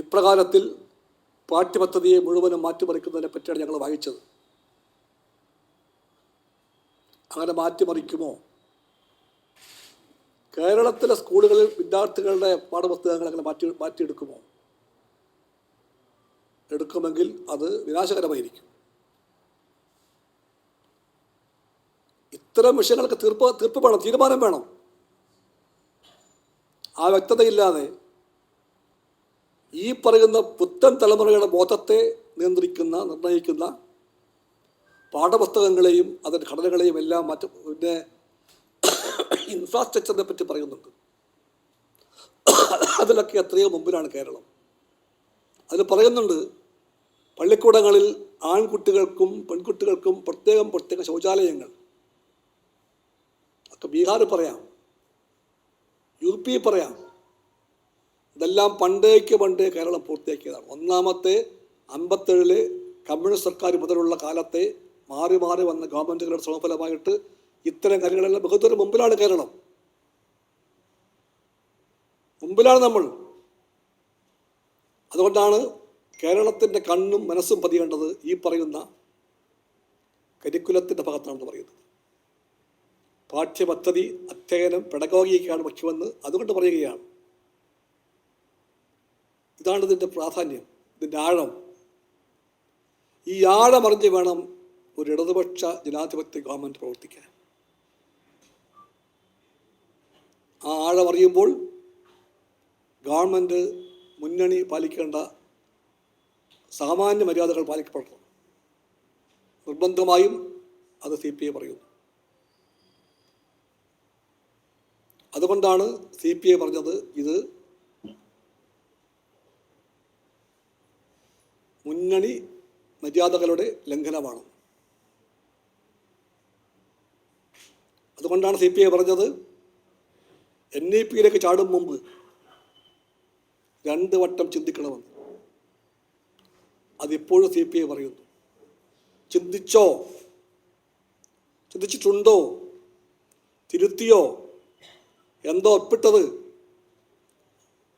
ഇപ്രകാരത്തിൽ പാഠ്യപദ്ധതിയെ മുഴുവനും മാറ്റിമറിക്കുന്നതിനെ പറ്റിയാണ് ഞങ്ങൾ വായിച്ചത്. അങ്ങനെ മാറ്റിമറിക്കുമോ? കേരളത്തിലെ സ്കൂളുകളിൽ വിദ്യാർത്ഥികളുടെ പാഠപുസ്തകങ്ങൾ അങ്ങനെ മാറ്റിയെടുക്കുമോ? എടുക്കുമെങ്കിൽ അത് വിനാശകരമായിരിക്കും. ഇത്തരം വിഷയങ്ങൾക്ക് തീർപ്പ് വേണം, തീരുമാനം വേണം. ആ വ്യക്തതയില്ലാതെ ഈ പറയുന്ന പുത്തൻ തലമുറയുടെ ബോധത്തെ നിർണ്ണയിക്കുന്ന പാഠപുസ്തകങ്ങളെയും അതിൻ്റെ ഘടനകളെയും എല്ലാം പിന്നെ ഇൻഫ്രാസ്ട്രക്ചറിനെ പറ്റി പറയുന്നുണ്ട്. അതിലൊക്കെ എത്രയോ മുമ്പിലാണ് കേരളം. അതിൽ പറയുന്നുണ്ട് പള്ളിക്കൂടങ്ങളിൽ ആൺകുട്ടികൾക്കും പെൺകുട്ടികൾക്കും പ്രത്യേക ശൗചാലയങ്ങൾ. ഒക്കെ ബീഹാർ പറയാം, UP പറയാം. ഇതെല്ലാം പണ്ടേ കേരളം പൂർത്തിയാക്കിയതാണ്. ഒന്നാമത്തെ 57 കമ്മ്യൂണിസ്റ്റ് സർക്കാർ മുതലുള്ള കാലത്തെ മാറി വന്ന ഗവൺമെൻറ്റുകളുടെ ശ്രമഫലമായിട്ട് ഇത്തരം കാര്യങ്ങളെല്ലാം ബഹുദൂരം മുമ്പിലാണ് കേരളം. മുമ്പിലാണ് നമ്മൾ. അതുകൊണ്ടാണ് കേരളത്തിൻ്റെ കണ്ണും മനസ്സും പതിയേണ്ടത് ഈ പറയുന്ന കരിക്കുലത്തിൻ്റെ ഭാഗത്താണെന്ന് പറയുന്നത്. പാഠ്യപദ്ധതി അധ്യയനം പെഡഗോഗിക്കാണ് മുഖ്യമെന്ന് അതുകൊണ്ട് പറയുകയാണ്. ഇതാണ് ഇതിൻ്റെ പ്രാധാന്യം, ഇതിൻ്റെ ആഴം. ഈ ആഴമറിഞ്ഞ് വേണം ഒരു ഇടതുപക്ഷ ജനാധിപത്യ ഗവൺമെൻറ് പ്രവർത്തിക്കാൻ. ആ ആഴമറിയുമ്പോൾ ഗവൺമെൻറ് മുന്നണി പാലിക്കേണ്ട സാമാന്യ മര്യാദകൾ പാലിക്കപ്പെടണം. നിർബന്ധമായും അത് CPI പറയുന്നു. അതുകൊണ്ടാണ് CPI പറഞ്ഞത് ഇത് മുന്നണി മര്യാദകളുടെ ലംഘനമാണ്. അതുകൊണ്ടാണ് CPI പറഞ്ഞത് NEP-യിലേക്ക് ചാടും മുമ്പ് 2 വട്ടം ചിന്തിക്കണമെന്ന്. അതിപ്പോഴും CPI പറയുന്നു. ചിന്തിച്ചിട്ടുണ്ടോ? തിരുത്തിയോ? എന്തോ ഒപ്പിട്ടത്?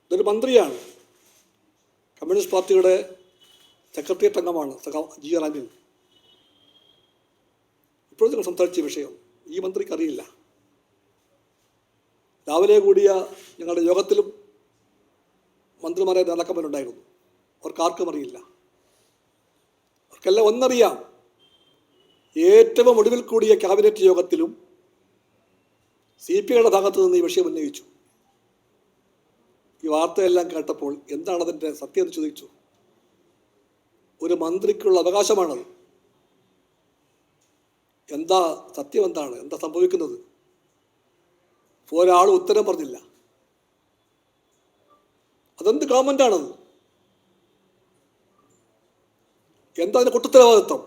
ഇതൊരു മന്ത്രിയാണ്, കമ്മ്യൂണിസ്റ്റ് പാർട്ടിയുടെ സെക്രട്ടേറിയറ്റ് അംഗമാണ് GR അനിൽ. ഇപ്പോഴും നിങ്ങൾ സംസാരിച്ച വിഷയം ഈ മന്ത്രിക്ക് അറിയില്ല. രാവിലെ കൂടിയ ഞങ്ങളുടെ യോഗത്തിലും മന്ത്രിമാരെ നേതാക്കന്മാരുണ്ടായിരുന്നു. അവർക്കാർക്കും അറിയില്ല. അവർക്കെല്ലാം ഒന്നറിയാം. ഏറ്റവും ഒടുവിൽ കൂടിയ ക്യാബിനറ്റ് യോഗത്തിലും CPIയുടെ ഭാഗത്തു നിന്ന് ഈ വിഷയം ഉന്നയിച്ചു. ഈ വാർത്തയെല്ലാം കേട്ടപ്പോൾ എന്താണ് അതിൻ്റെ സത്യം എന്ന് ചോദിച്ചു. ഒരു മന്ത്രിക്കുള്ള അവകാശമാണത്. എന്താ സത്യം? എന്താ സംഭവിക്കുന്നത്? ഒരാൾ ഉത്തരം പറഞ്ഞില്ല. അതെന്ത് ഗവൺമെൻറ്റാണത്? എന്താ അതിൻ്റെ കുട്ടുത്തരവാദിത്വം?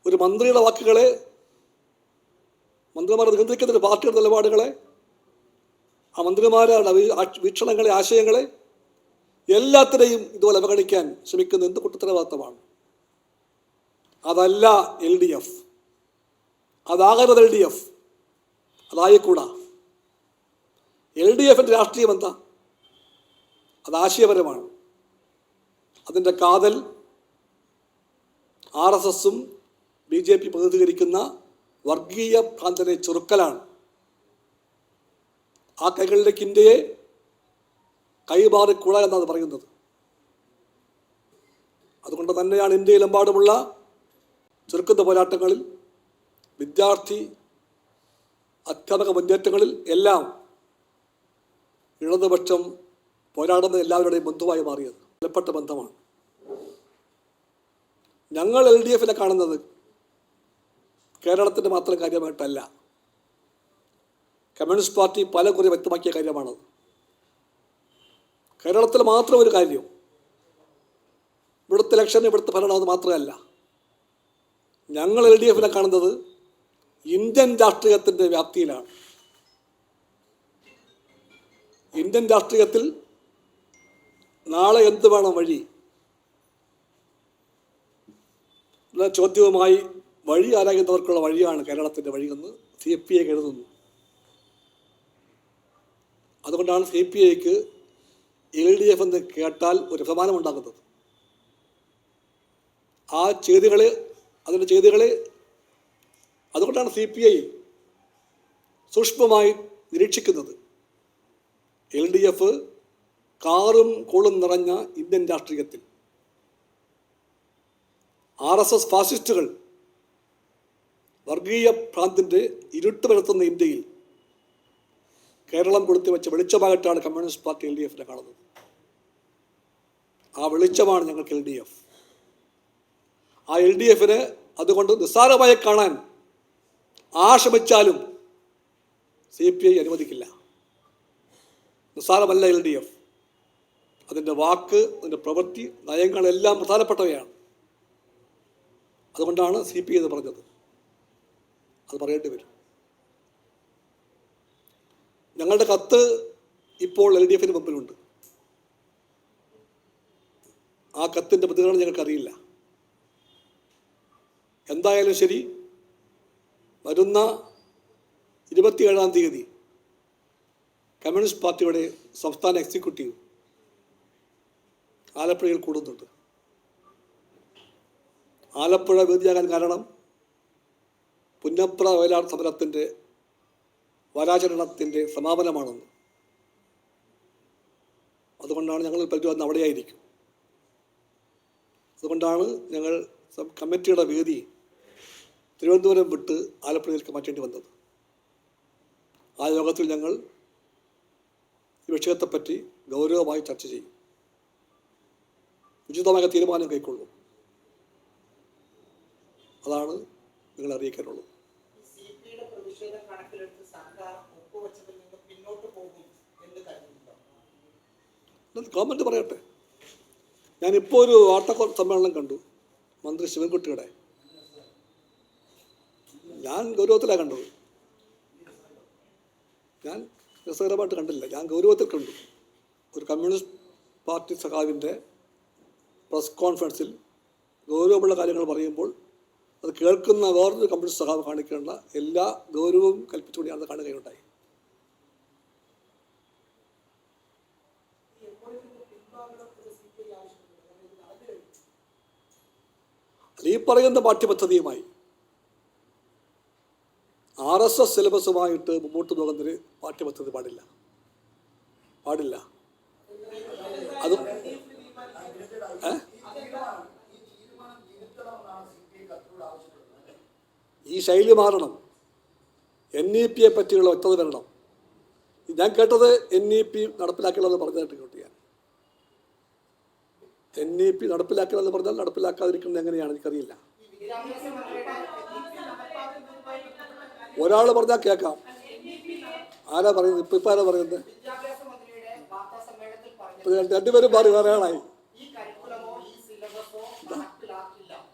ഒരു മന്ത്രിയുടെ വാക്കുകളെ, മന്ത്രിമാരെ നിയന്ത്രിക്കുന്ന പാർട്ടിയുടെ നിലപാടുകളെ, ആ മന്ത്രിമാരുടെ വീക്ഷണങ്ങളെ, ആശയങ്ങളെ എല്ലാത്തിനെയും ഇതുപോലെ അവഗണിക്കാൻ ശ്രമിക്കുന്ന എന്ത് കുട്ടുത്തരവാദിത്വമാണ്? അതല്ല LDF. അതാകരുത് LDF. അതായിക്കൂടാ. LDFിൻ്റെ രാഷ്ട്രീയം എന്താ? അത് ആശയപരമാണ്. അതിൻ്റെ കാതൽ RSSും BJP പ്രതിനിധീകരിക്കുന്ന വർഗീയ ഭ്രാന്തനെ ചെറുക്കലാണ്. ആ കൈകളിലേക്ക് ഇന്ത്യയെ കൈമാറിക്കൂടാ എന്നാണ് പറയുന്നത്. അതുകൊണ്ട് തന്നെയാണ് ഇന്ത്യയിലെമ്പാടുമുള്ള ചെറുക്കുന്ന പോരാട്ടങ്ങളിൽ, വിദ്യാർത്ഥി അധ്യാപക മുന്നേറ്റങ്ങളിൽ എല്ലാം ഇടതുപക്ഷം പോരാടുന്ന എല്ലാവരുടെയും ബന്ധുവായി മാറിയത് വിലപ്പെട്ട ബന്ധമാണ്. ഞങ്ങൾ LDF കാണുന്നത് കേരളത്തിൻ്റെ മാത്രം കാര്യമായിട്ടല്ല. കമ്മ്യൂണിസ്റ്റ് പാർട്ടി പല കുറി വ്യക്തമാക്കിയ കാര്യമാണത്. കേരളത്തിൽ മാത്രം ഒരു കാര്യം, ഇവിടുത്തെ ഇലക്ഷൻ ഇവിടുത്തെ ഭരണം അത് മാത്രമല്ല. ഞങ്ങൾ LDF കാണുന്നത് ഇന്ത്യൻ രാഷ്ട്രീയത്തിൻ്റെ വ്യാപ്തിയിലാണ്. ഇന്ത്യൻ രാഷ്ട്രീയത്തിൽ നാളെ എന്ത് വേണം വഴി എന്ന ചോദ്യവുമായി വഴി ആരായുന്നവർക്കുള്ള വഴിയാണ് കേരളത്തിൻ്റെ വഴിയെന്ന് CPI കരുതുന്നു. അതുകൊണ്ടാണ് CPIക്ക് LDF എന്ന് കേട്ടാൽ ഒരു അഭിമാനമുണ്ടാകുന്നത്. അതിൻ്റെ ചെയ്തികളെ അതുകൊണ്ടാണ് CPI സൂക്ഷ്മമായി നിരീക്ഷിക്കുന്നത്. LDF കാറും കോളും നിറഞ്ഞ ഇന്ത്യൻ രാഷ്ട്രീയത്തിൽ RSS ഫാസിസ്റ്റുകൾ വർഗീയ ഭ്രാന്തിൻ്റെ ഇരുട്ട് പരത്തുന്ന ഇന്ത്യയിൽ കേരളം കൊടുത്തു വെച്ച വെളിച്ചമായിട്ടാണ് കമ്മ്യൂണിസ്റ്റ് പാർട്ടി LDF കാണുന്നത്. ആ വെളിച്ചമാണ് ഞങ്ങൾക്ക് LDF. ആ LDF അതുകൊണ്ട് നിസ്സാരമായി കാണാൻ ശ്രമിച്ചാലും CPI അനുവദിക്കില്ല. നിസ്സാരമല്ല LDF. അതിൻ്റെ വാക്ക്, അതിൻ്റെ പ്രവൃത്തി, നയങ്ങളെല്ലാം പ്രധാനപ്പെട്ടവയാണ്. അതുകൊണ്ടാണ് CPI എന്ന് പറഞ്ഞത്. അത് പറയേണ്ടി വരും. ഞങ്ങളുടെ കത്ത് ഇപ്പോൾ LDF മുമ്പിലുണ്ട്. ആ കത്തിൻ്റെ പ്രതികരണം ഞങ്ങൾക്കറിയില്ല. എന്തായാലും ശരി, വരുന്ന 27-ാം തീയതി കമ്മ്യൂണിസ്റ്റ് പാർട്ടിയുടെ സംസ്ഥാന എക്സിക്യൂട്ടീവ് ആലപ്പുഴയിൽ കൂടുന്നുണ്ട്. ആലപ്പുഴ വേദിയാകാൻ കാരണം പുന്നപ്ര വയലാർ സമരത്തിൻ്റെ വാരാചരണത്തിൻ്റെ സമാപനമാണെന്ന്. അതുകൊണ്ടാണ് ഞങ്ങൾ പലരും അന്ന് അവിടെയായിരിക്കും. അതുകൊണ്ടാണ് ഞങ്ങൾ കമ്മിറ്റിയുടെ വേദി തിരുവനന്തപുരം വിട്ട് ആലപ്പുഴയിലേക്ക് മാറ്റേണ്ടി വന്നത്. ആ യോഗത്തിൽ ഞങ്ങൾ ഈ വിഷയത്തെപ്പറ്റി ഗൗരവമായി ചർച്ച ചെയ്യും. ഉചിതമായ തീരുമാനം കൈക്കൊള്ളും. അതാണ് നിങ്ങൾ അറിയിക്കാനുള്ളത്. ഗവൺമെൻറ് പറയട്ടെ. ഞാനിപ്പോൾ ഒരു വാർത്താ സമ്മേളനം കണ്ടു, മന്ത്രി ശിവൻകുട്ടിയുടെ. ഞാൻ ഗൗരവത്തിലാണ് കണ്ടത്. ഞാൻ രസകരമായിട്ട് കണ്ടില്ല, ഞാൻ ഗൗരവത്തിൽ കണ്ടു. ഒരു കമ്മ്യൂണിസ്റ്റ് പാർട്ടി സഖാവിൻ്റെ പ്രസ് കോൺഫറൻസിൽ ഗൗരവമുള്ള കാര്യങ്ങൾ പറയുമ്പോൾ അത് കേൾക്കുന്ന വേറൊരു കമ്മ്യൂണിസ്റ്റ് സഖാവ് കാണിക്കേണ്ട എല്ലാ ഗൗരവവും കൽപ്പിച്ചുകൊണ്ട് ഞാൻ കാണുകയുണ്ടായി. ഈ പറയുന്ന പാഠ്യപദ്ധതിയുമായി RSS സിലബസുമായിട്ട് മുമ്പോട്ട് പോകുന്നൊരു പാഠ്യപദ്ധതി പാടില്ല. അത് ഈ ശൈലി മാറണം. NEP പറ്റിയുള്ള വ്യക്തത വരണം. ഞാൻ കേട്ടത് NEP നടപ്പിലാക്കണമെന്ന് പറഞ്ഞതായിട്ട് കേട്ടു. ഞാൻ NEP നടപ്പിലാക്കണമെന്ന് പറഞ്ഞാൽ നടപ്പിലാക്കാതിരിക്കുന്നത് എങ്ങനെയാണ് എനിക്കറിയില്ല. ഒരാൾ പറഞ്ഞാൽ കേൾക്കാം. ആരാ പറയുന്നത്? ഇപ്പം ആരാ പറയുന്നത്? രണ്ടുപേരും മാറി വേറെ ആളായി.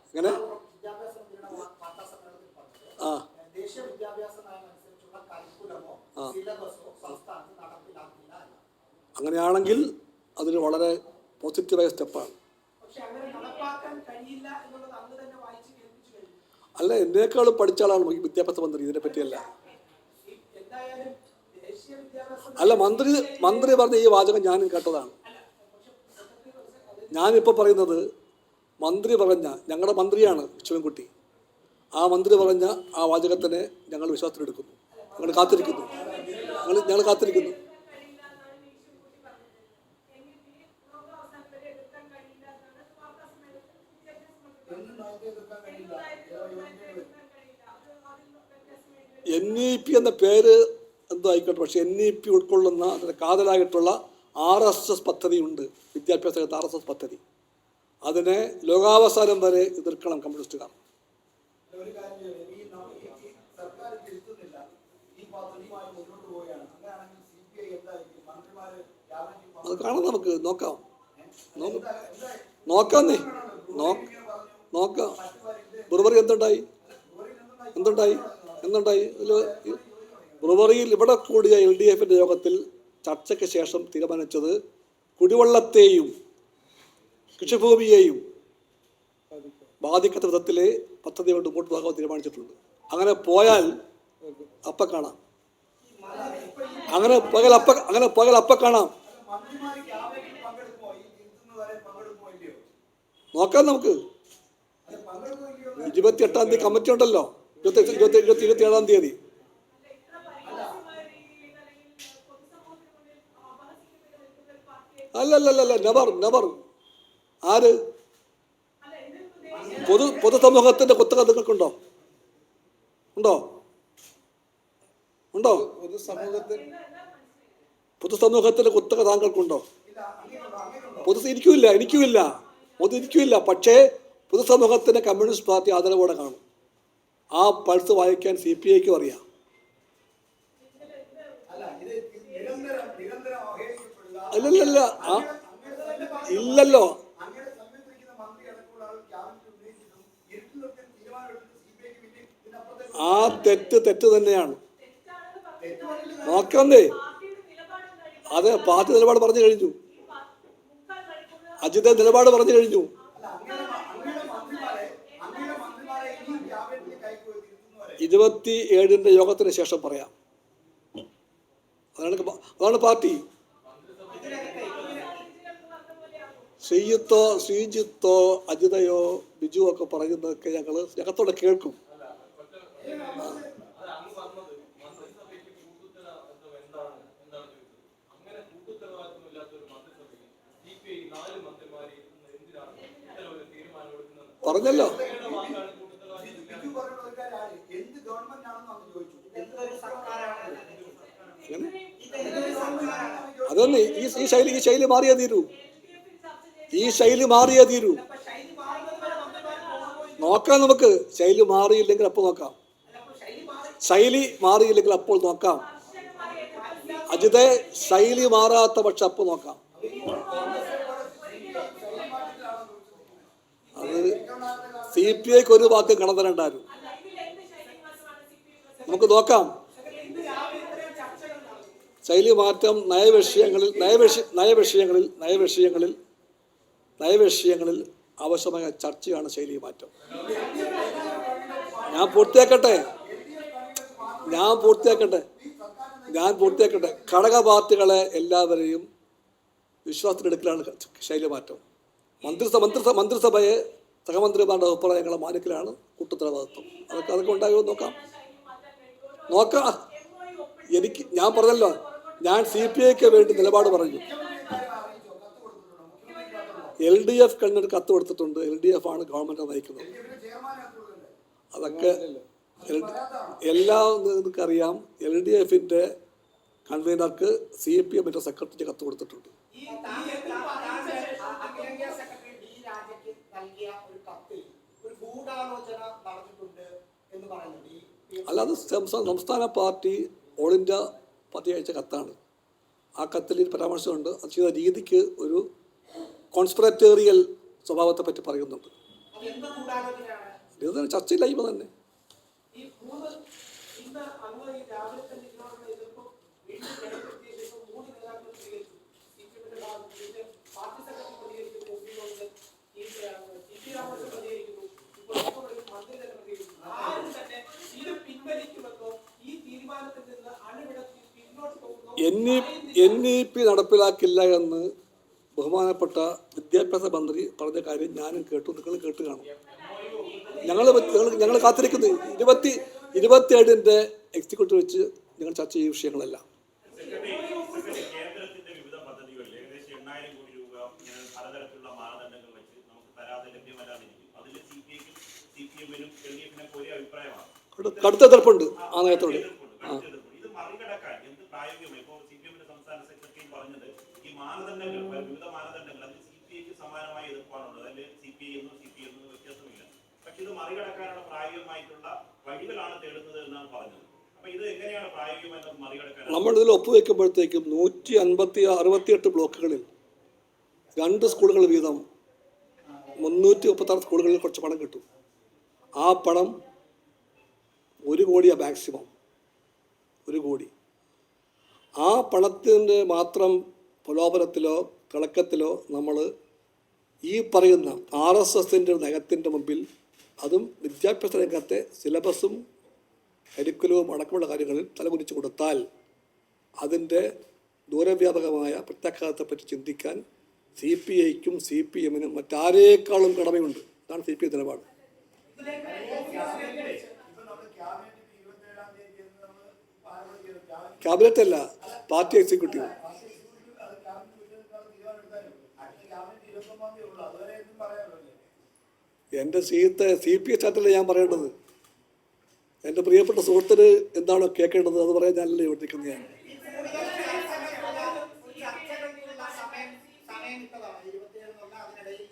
എങ്ങനെ? അങ്ങനെയാണെങ്കിൽ അതൊരു വളരെ പോസിറ്റീവായ സ്റ്റെപ്പാണ്. അല്ല, എന്നേക്കാളും പഠിച്ച ആളാണ് വിദ്യാഭ്യാസ മന്ത്രി. ഇതിനെ പറ്റിയല്ല. അല്ല, മന്ത്രി പറഞ്ഞ ഈ വാചകം ഞാനും കേട്ടതാണ്. ഞാനിപ്പോൾ പറയുന്നത് മന്ത്രി പറഞ്ഞ, ഞങ്ങളുടെ മന്ത്രിയാണ് ശിവൻകുട്ടി, ആ മന്ത്രി പറഞ്ഞ ആ വാചകത്തിനെ ഞങ്ങൾ വിശ്വാസത്തിലെടുക്കുന്നു. ഞങ്ങൾ കാത്തിരിക്കുന്നു. NEP എന്ന പേര് എന്തോ ആയിക്കോട്ടെ, പക്ഷേ NEP ഉൾക്കൊള്ളുന്ന അതിന് കാതലായിട്ടുള്ള RSS പദ്ധതിയുണ്ട്, വിദ്യാഭ്യാസ രംഗത്ത് RSS പദ്ധതി. അതിനെ ലോകാവസാനം വരെ എതിർക്കണം കമ്മ്യൂണിസ്റ്റുകാർ. അത് കാണാം, നമുക്ക് നോക്കാം. ബ്രുവറി എന്തുണ്ടായി? ബ്രുവറിയിൽ ഇവിടെ കൂടിയ LDF-ന്റെ യോഗത്തിൽ ചർച്ചയ്ക്ക് ശേഷം തീരുമാനിച്ചത് കുടിവെള്ളത്തെയും കൃഷിഭൂമിയെയും ബാധിക്കാത്ത വിധത്തിലെ പദ്ധതി കൊണ്ട് മുമ്പോട്ട് പോകാൻ തീരുമാനിച്ചിട്ടുണ്ട്. അങ്ങനെ പോയാൽ അപ്പം കാണാം. അങ്ങനെ പോയാൽ അപ്പം കാണാം. നോക്കാം നമുക്ക്. 28-ാം തീയതി കമ്മിറ്റി ഉണ്ടല്ലോ, 27-ാം തീയതി. അല്ലല്ലല്ല, നെവർ. ആര്? പൊതുസമൂഹത്തിന്റെ കുത്തക നിങ്ങൾക്കുണ്ടോ? ഉണ്ടോ? പൊതുസമൂഹത്തിന്റെ കുത്തക താങ്കൾക്കുണ്ടോ? എനിക്കുമില്ല. പക്ഷേ പൊതുസമൂഹത്തിന്റെ കമ്മ്യൂണിസ്റ്റ് പാർട്ടി ആദരവോടെ കാണും. ആ പൾസ് വായിക്കാൻ CPI-ക്കും അറിയാം. ഇല്ലല്ലോ. ആ തെറ്റ് തന്നെയാണ്. നോക്കണ്ടേ? അതെ, പാർട്ടി നിലപാട് പറഞ്ഞു കഴിഞ്ഞു. അജിത് നിലപാട് പറഞ്ഞു കഴിഞ്ഞു. 27-ന്റെ യോഗത്തിന് ശേഷം പറയാം. അതാണ് പാർട്ടി. ശ്രീജിത്തോ അജിതയോ ബിജു ഒക്കെ പറയുന്നതൊക്കെ ഞങ്ങൾ ഞങ്ങത്തോടെ കേൾക്കും. പറഞ്ഞല്ലോ, അതൊന്ന് ഈ ശൈലി മാറിയേ തീരൂ. നോക്കാം നമുക്ക്. ശൈലി മാറിയില്ലെങ്കിൽ അപ്പോൾ നോക്കാം. അജിതേ, ശൈലി മാറാത്ത പക്ഷെ അപ്പോൾ നോക്കാം. അത് CPI-ക്ക് ഒരു വാക്ക് കടന്നിട്ടുണ്ടായിരുന്നു. നമുക്ക് നോക്കാം. ശൈലി മാറ്റം നയവിഷയങ്ങളിൽ ആവശ്യമായ ചർച്ചയാണ് ശൈലി മാറ്റം. ഞാൻ പൂർത്തിയാക്കട്ടെ. ഘടക പാർട്ടികളെ എല്ലാവരെയും വിശ്വാസത്തിലെടുക്കലാണ് ശൈലി മാറ്റം. മന്ത്രിസഭയെ സഹമന്ത്രിമാരുടെ അഭിപ്രായങ്ങളെ മാനിക്കലാണ് കൂട്ടുത്തരവാദിത്വം. അതൊക്കെ ഉണ്ടാകുമോ നോക്കാം. ഞാൻ പറഞ്ഞല്ലോ, ഞാൻ CPI-ക്ക് വേണ്ടി നിലപാട് പറഞ്ഞു. LDF കണ്ണിന് കത്ത് കൊടുത്തിട്ടുണ്ട്. LDF ആണ് ഗവൺമെന്റ് നയിക്കുന്നത്. അതൊക്കെ എല്ലാം നിങ്ങൾക്കറിയാം. LDF-ന്റെ കൺവീനർക്ക് CPM-ന്റെ സെക്രട്ടറിക്ക് കത്ത് കൊടുത്തിട്ടുണ്ട്. അല്ലാതെ സംസ്ഥാന പാർട്ടി ഓൾ ഇന്ത്യ പാർട്ടി അയച്ച കത്താണ്. ആ കത്തിൽ പരാമർശമുണ്ട്. അത് ചെയ്ത രീതിക്ക് ഒരു കോൺസ്പിററ്റോറിയൽ സ്വഭാവത്തെ പറ്റി പറയുന്നുണ്ട്. ഇത് ചർച്ചയില്ല ഇപ്പം തന്നെ. NEP നടപ്പിലാക്കില്ല എന്ന് ബഹുമാനപ്പെട്ട വിദ്യാഭ്യാസ മന്ത്രി പറഞ്ഞ കാര്യം ഞാനും കേട്ടു, നിങ്ങൾ കേട്ട് കാണും. ഞങ്ങൾ കാത്തിരിക്കുന്നു. 27-ന്റെ എക്സിക്യൂട്ടീവ് വെച്ച് ഞങ്ങൾ ചർച്ച ചെയ്യുന്ന വിഷയങ്ങളെല്ലാം. കടുത്ത എതിർപ്പുണ്ട് ആ നയത്തോട്. പ്രായോഗികമായി ഇപ്പോൾ CPM-ന്റെ സംസ്ഥാന സെക്രട്ടറി പറഞ്ഞത് ഈ മാനദണ്ഡങ്ങൾ, വിവിധ മാനദണ്ഡങ്ങൾ അത് CPI-ക്ക് സമാനമായി എതിർപ്പാണുള്ളത്. അതിൽ CPI എന്നോ CPM എന്നോ വ്യത്യാസമില്ല. പക്ഷെ ഇത് മറികടക്കാനുള്ള പ്രായോഗികമായിട്ടുള്ള വഴികളാണ് തേടുന്നത് എന്നാണ് പറഞ്ഞത്. അപ്പൊ ഇത് എങ്ങനെയാണ് പ്രായോഗികമായി മറികടക്കാൻ? നമ്മളിതിൽ ഒപ്പുവെക്കുമ്പോഴത്തേക്കും 168 ബ്ലോക്കുകളിൽ 2 സ്കൂളുകൾ വീതം 336 സ്കൂളുകളിൽ കുറച്ച് പണം കിട്ടും. ആ പണം 1 കോടിയാണ് മാക്സിമം, 1 കോടി. ആ പണത്തിൻ്റെ മാത്രം പ്രലോഭനത്തിലോ തിളക്കത്തിലോ നമ്മൾ ഈ പറയുന്ന RSSൻ്റെ നയത്തിൻ്റെ മുമ്പിൽ, അതും വിദ്യാഭ്യാസ രംഗത്തെ സിലബസും കരിക്കുലവും അടക്കമുള്ള കാര്യങ്ങളിൽ തലകുനിച്ച് കൊടുത്താൽ അതിൻ്റെ ദൂരവ്യാപകമായ പ്രത്യാഘാതത്തെപ്പറ്റി ചിന്തിക്കാൻ CPI-ക്കും CPM-നും മറ്റാരേക്കാളും കടമയുണ്ട്. അതാണ് CPI നിലപാട്. ക്യാബിനറ്റ് അല്ല, പാർട്ടി എക്സിക്യൂട്ടീവ്. എൻ്റെ CPI ചാറ്റിൽ ഞാൻ പറയേണ്ടത്. എൻ്റെ പ്രിയപ്പെട്ട സുഹൃത്തിന് എന്താണോ കേൾക്കേണ്ടത് അത് പറയാൻ ഞാനല്ലേ ഇവിടെ നിൽക്കുന്നത്. ഞാൻ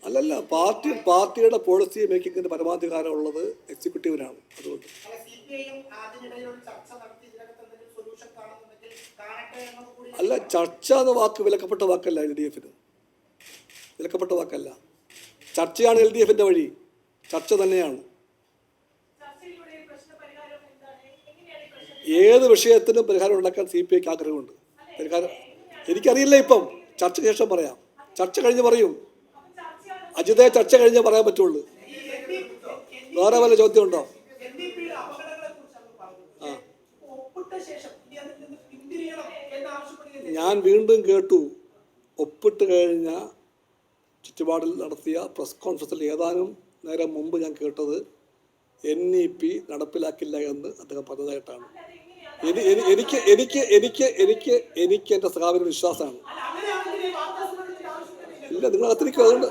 അല്ലല്ല, പാർട്ടിയുടെ പോളിസി മേക്കിങ്ങിൻ്റെ പരമാധികാരം ഉള്ളത് എക്സിക്യൂട്ടീവിനാണ്. അതുകൊണ്ട് അല്ല, ചർച്ച എന്ന വാക്ക് വിലക്കപ്പെട്ട വാക്കല്ല. LDF-ന് വിലക്കപ്പെട്ട വാക്കല്ല. ചർച്ചയാണ് LDF-ന്റെ വഴി. ചർച്ച തന്നെയാണ്. ഏത് വിഷയത്തിനും പരിഹാരം ഉണ്ടാക്കാൻ CPI-ക്ക് ആഗ്രഹമുണ്ട്. പരിഹാരം എനിക്കറിയില്ല, ഇപ്പം ചർച്ച ശേഷം പറയാം. ചർച്ച കഴിഞ്ഞ് പറയും. അജിതേ, ചർച്ച കഴിഞ്ഞേ പറയാൻ പറ്റുള്ളൂ. വേറെ വല്ല ചോദ്യം ഉണ്ടോ? ഞാൻ വീണ്ടും കേട്ടു, ഒപ്പിട്ട് കഴിഞ്ഞ ചുറ്റുപാടിൽ നടത്തിയ പ്രസ് കോൺഫറൻസിൽ ഏതാനും നേരം മുമ്പ് ഞാൻ കേട്ടത് NEP നടപ്പിലാക്കില്ല എന്ന് അദ്ദേഹം പറഞ്ഞതായിട്ടാണ്. എനിക്ക് എൻ്റെ സഹാബിന് വിശ്വാസമാണ്. ഇല്ല, നിങ്ങൾ അകത്തിരിക്കും. അതുകൊണ്ട്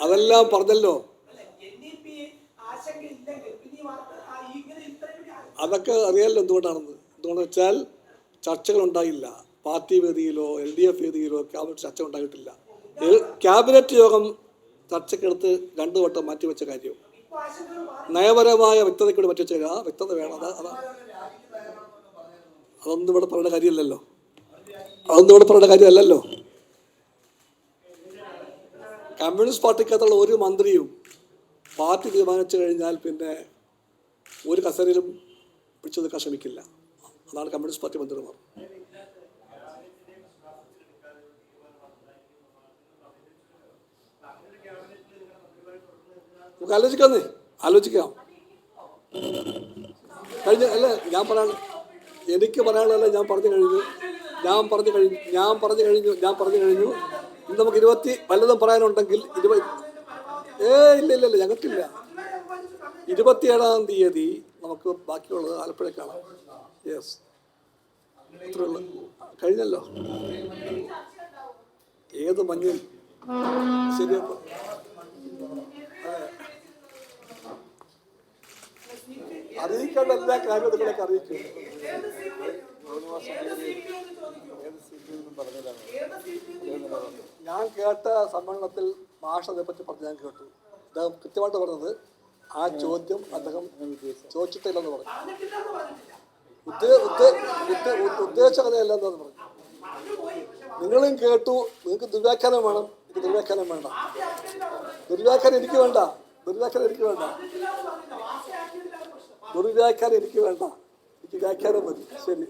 അതെല്ലാം പറഞ്ഞല്ലോ. അതൊക്കെ അറിയാമല്ലോ എന്തുകൊണ്ടാണെന്ന് വെച്ചാൽ ചർച്ചകൾ ഉണ്ടായില്ല. പാർട്ടി വേദിയിലോ LDF വേദിയിലോ ക്യാബിനറ്റ് ചർച്ച ഉണ്ടായിട്ടില്ല. ക്യാബിനറ്റ് യോഗം ചർച്ചക്കെടുത്ത് 2 വട്ടം മാറ്റിവെച്ച കാര്യം നയപരമായ വ്യക്തതയ്ക്ക് കൂടി മാറ്റിവെച്ച കാര്യം. ആ വ്യക്തത വേണം. അതൊന്നും ഇവിടെ പറയേണ്ട കാര്യമല്ലല്ലോ. കമ്മ്യൂണിസ്റ്റ് പാർട്ടിക്കകത്തുള്ള ഒരു മന്ത്രിയും പാർട്ടി തീരുമാനിച്ചു കഴിഞ്ഞാൽ പിന്നെ ഒരു കസേരയിലും പിടിച്ചു നിൽക്കാൻ ശ്രമിക്കില്ല. അതാണ് കമ്മ്യൂണിസ്റ്റ് പാർട്ടി മന്ത്രിമാർ. നമുക്ക് ആലോചിക്കാം. അല്ല, എനിക്ക് പറയാനുള്ളതല്ല ഞാൻ പറഞ്ഞു കഴിഞ്ഞു. ഇന്ന് നമുക്ക് 20 വല്ലതും പറയാനുണ്ടെങ്കിൽ ഇല്ല ഞങ്ങൾക്കില്ല. 27-ാം തീയതി നമുക്ക് ബാക്കിയുള്ളത് ആലപ്പുഴ കാണാം. യെസ്, അത്രയുള്ള കഴിഞ്ഞല്ലോ. ഏത് മഞ്ഞിൽ ശരിയപ്പോ അറിയിക്കേണ്ട എല്ലാ കാര്യവും നിങ്ങളൊക്കെ അറിയിക്കും. ഞാൻ കേട്ട സമ്മേളനത്തിൽ മാഷ അതേപ്പറ്റി പറഞ്ഞ് ഞാൻ കേട്ടു. അദ്ദേഹം കൃത്യമായിട്ട് പറഞ്ഞത് ആ ചോദ്യം അദ്ദേഹം ചോദിച്ചിട്ടില്ലെന്ന് പറഞ്ഞു. ഉദ്ദേശ കഥയല്ലെന്ന് പറഞ്ഞു. നിങ്ങളും കേട്ടു. നിങ്ങൾക്ക് ദുർവ്യാഖ്യാനം വേണം, എനിക്ക് ദുർവ്യാഖ്യാനം വേണ്ട. ദുർവ്യാഖ്യാനം എനിക്ക് വേണ്ട. എനിക്ക് വ്യാഖ്യാനം മതി. ശരി.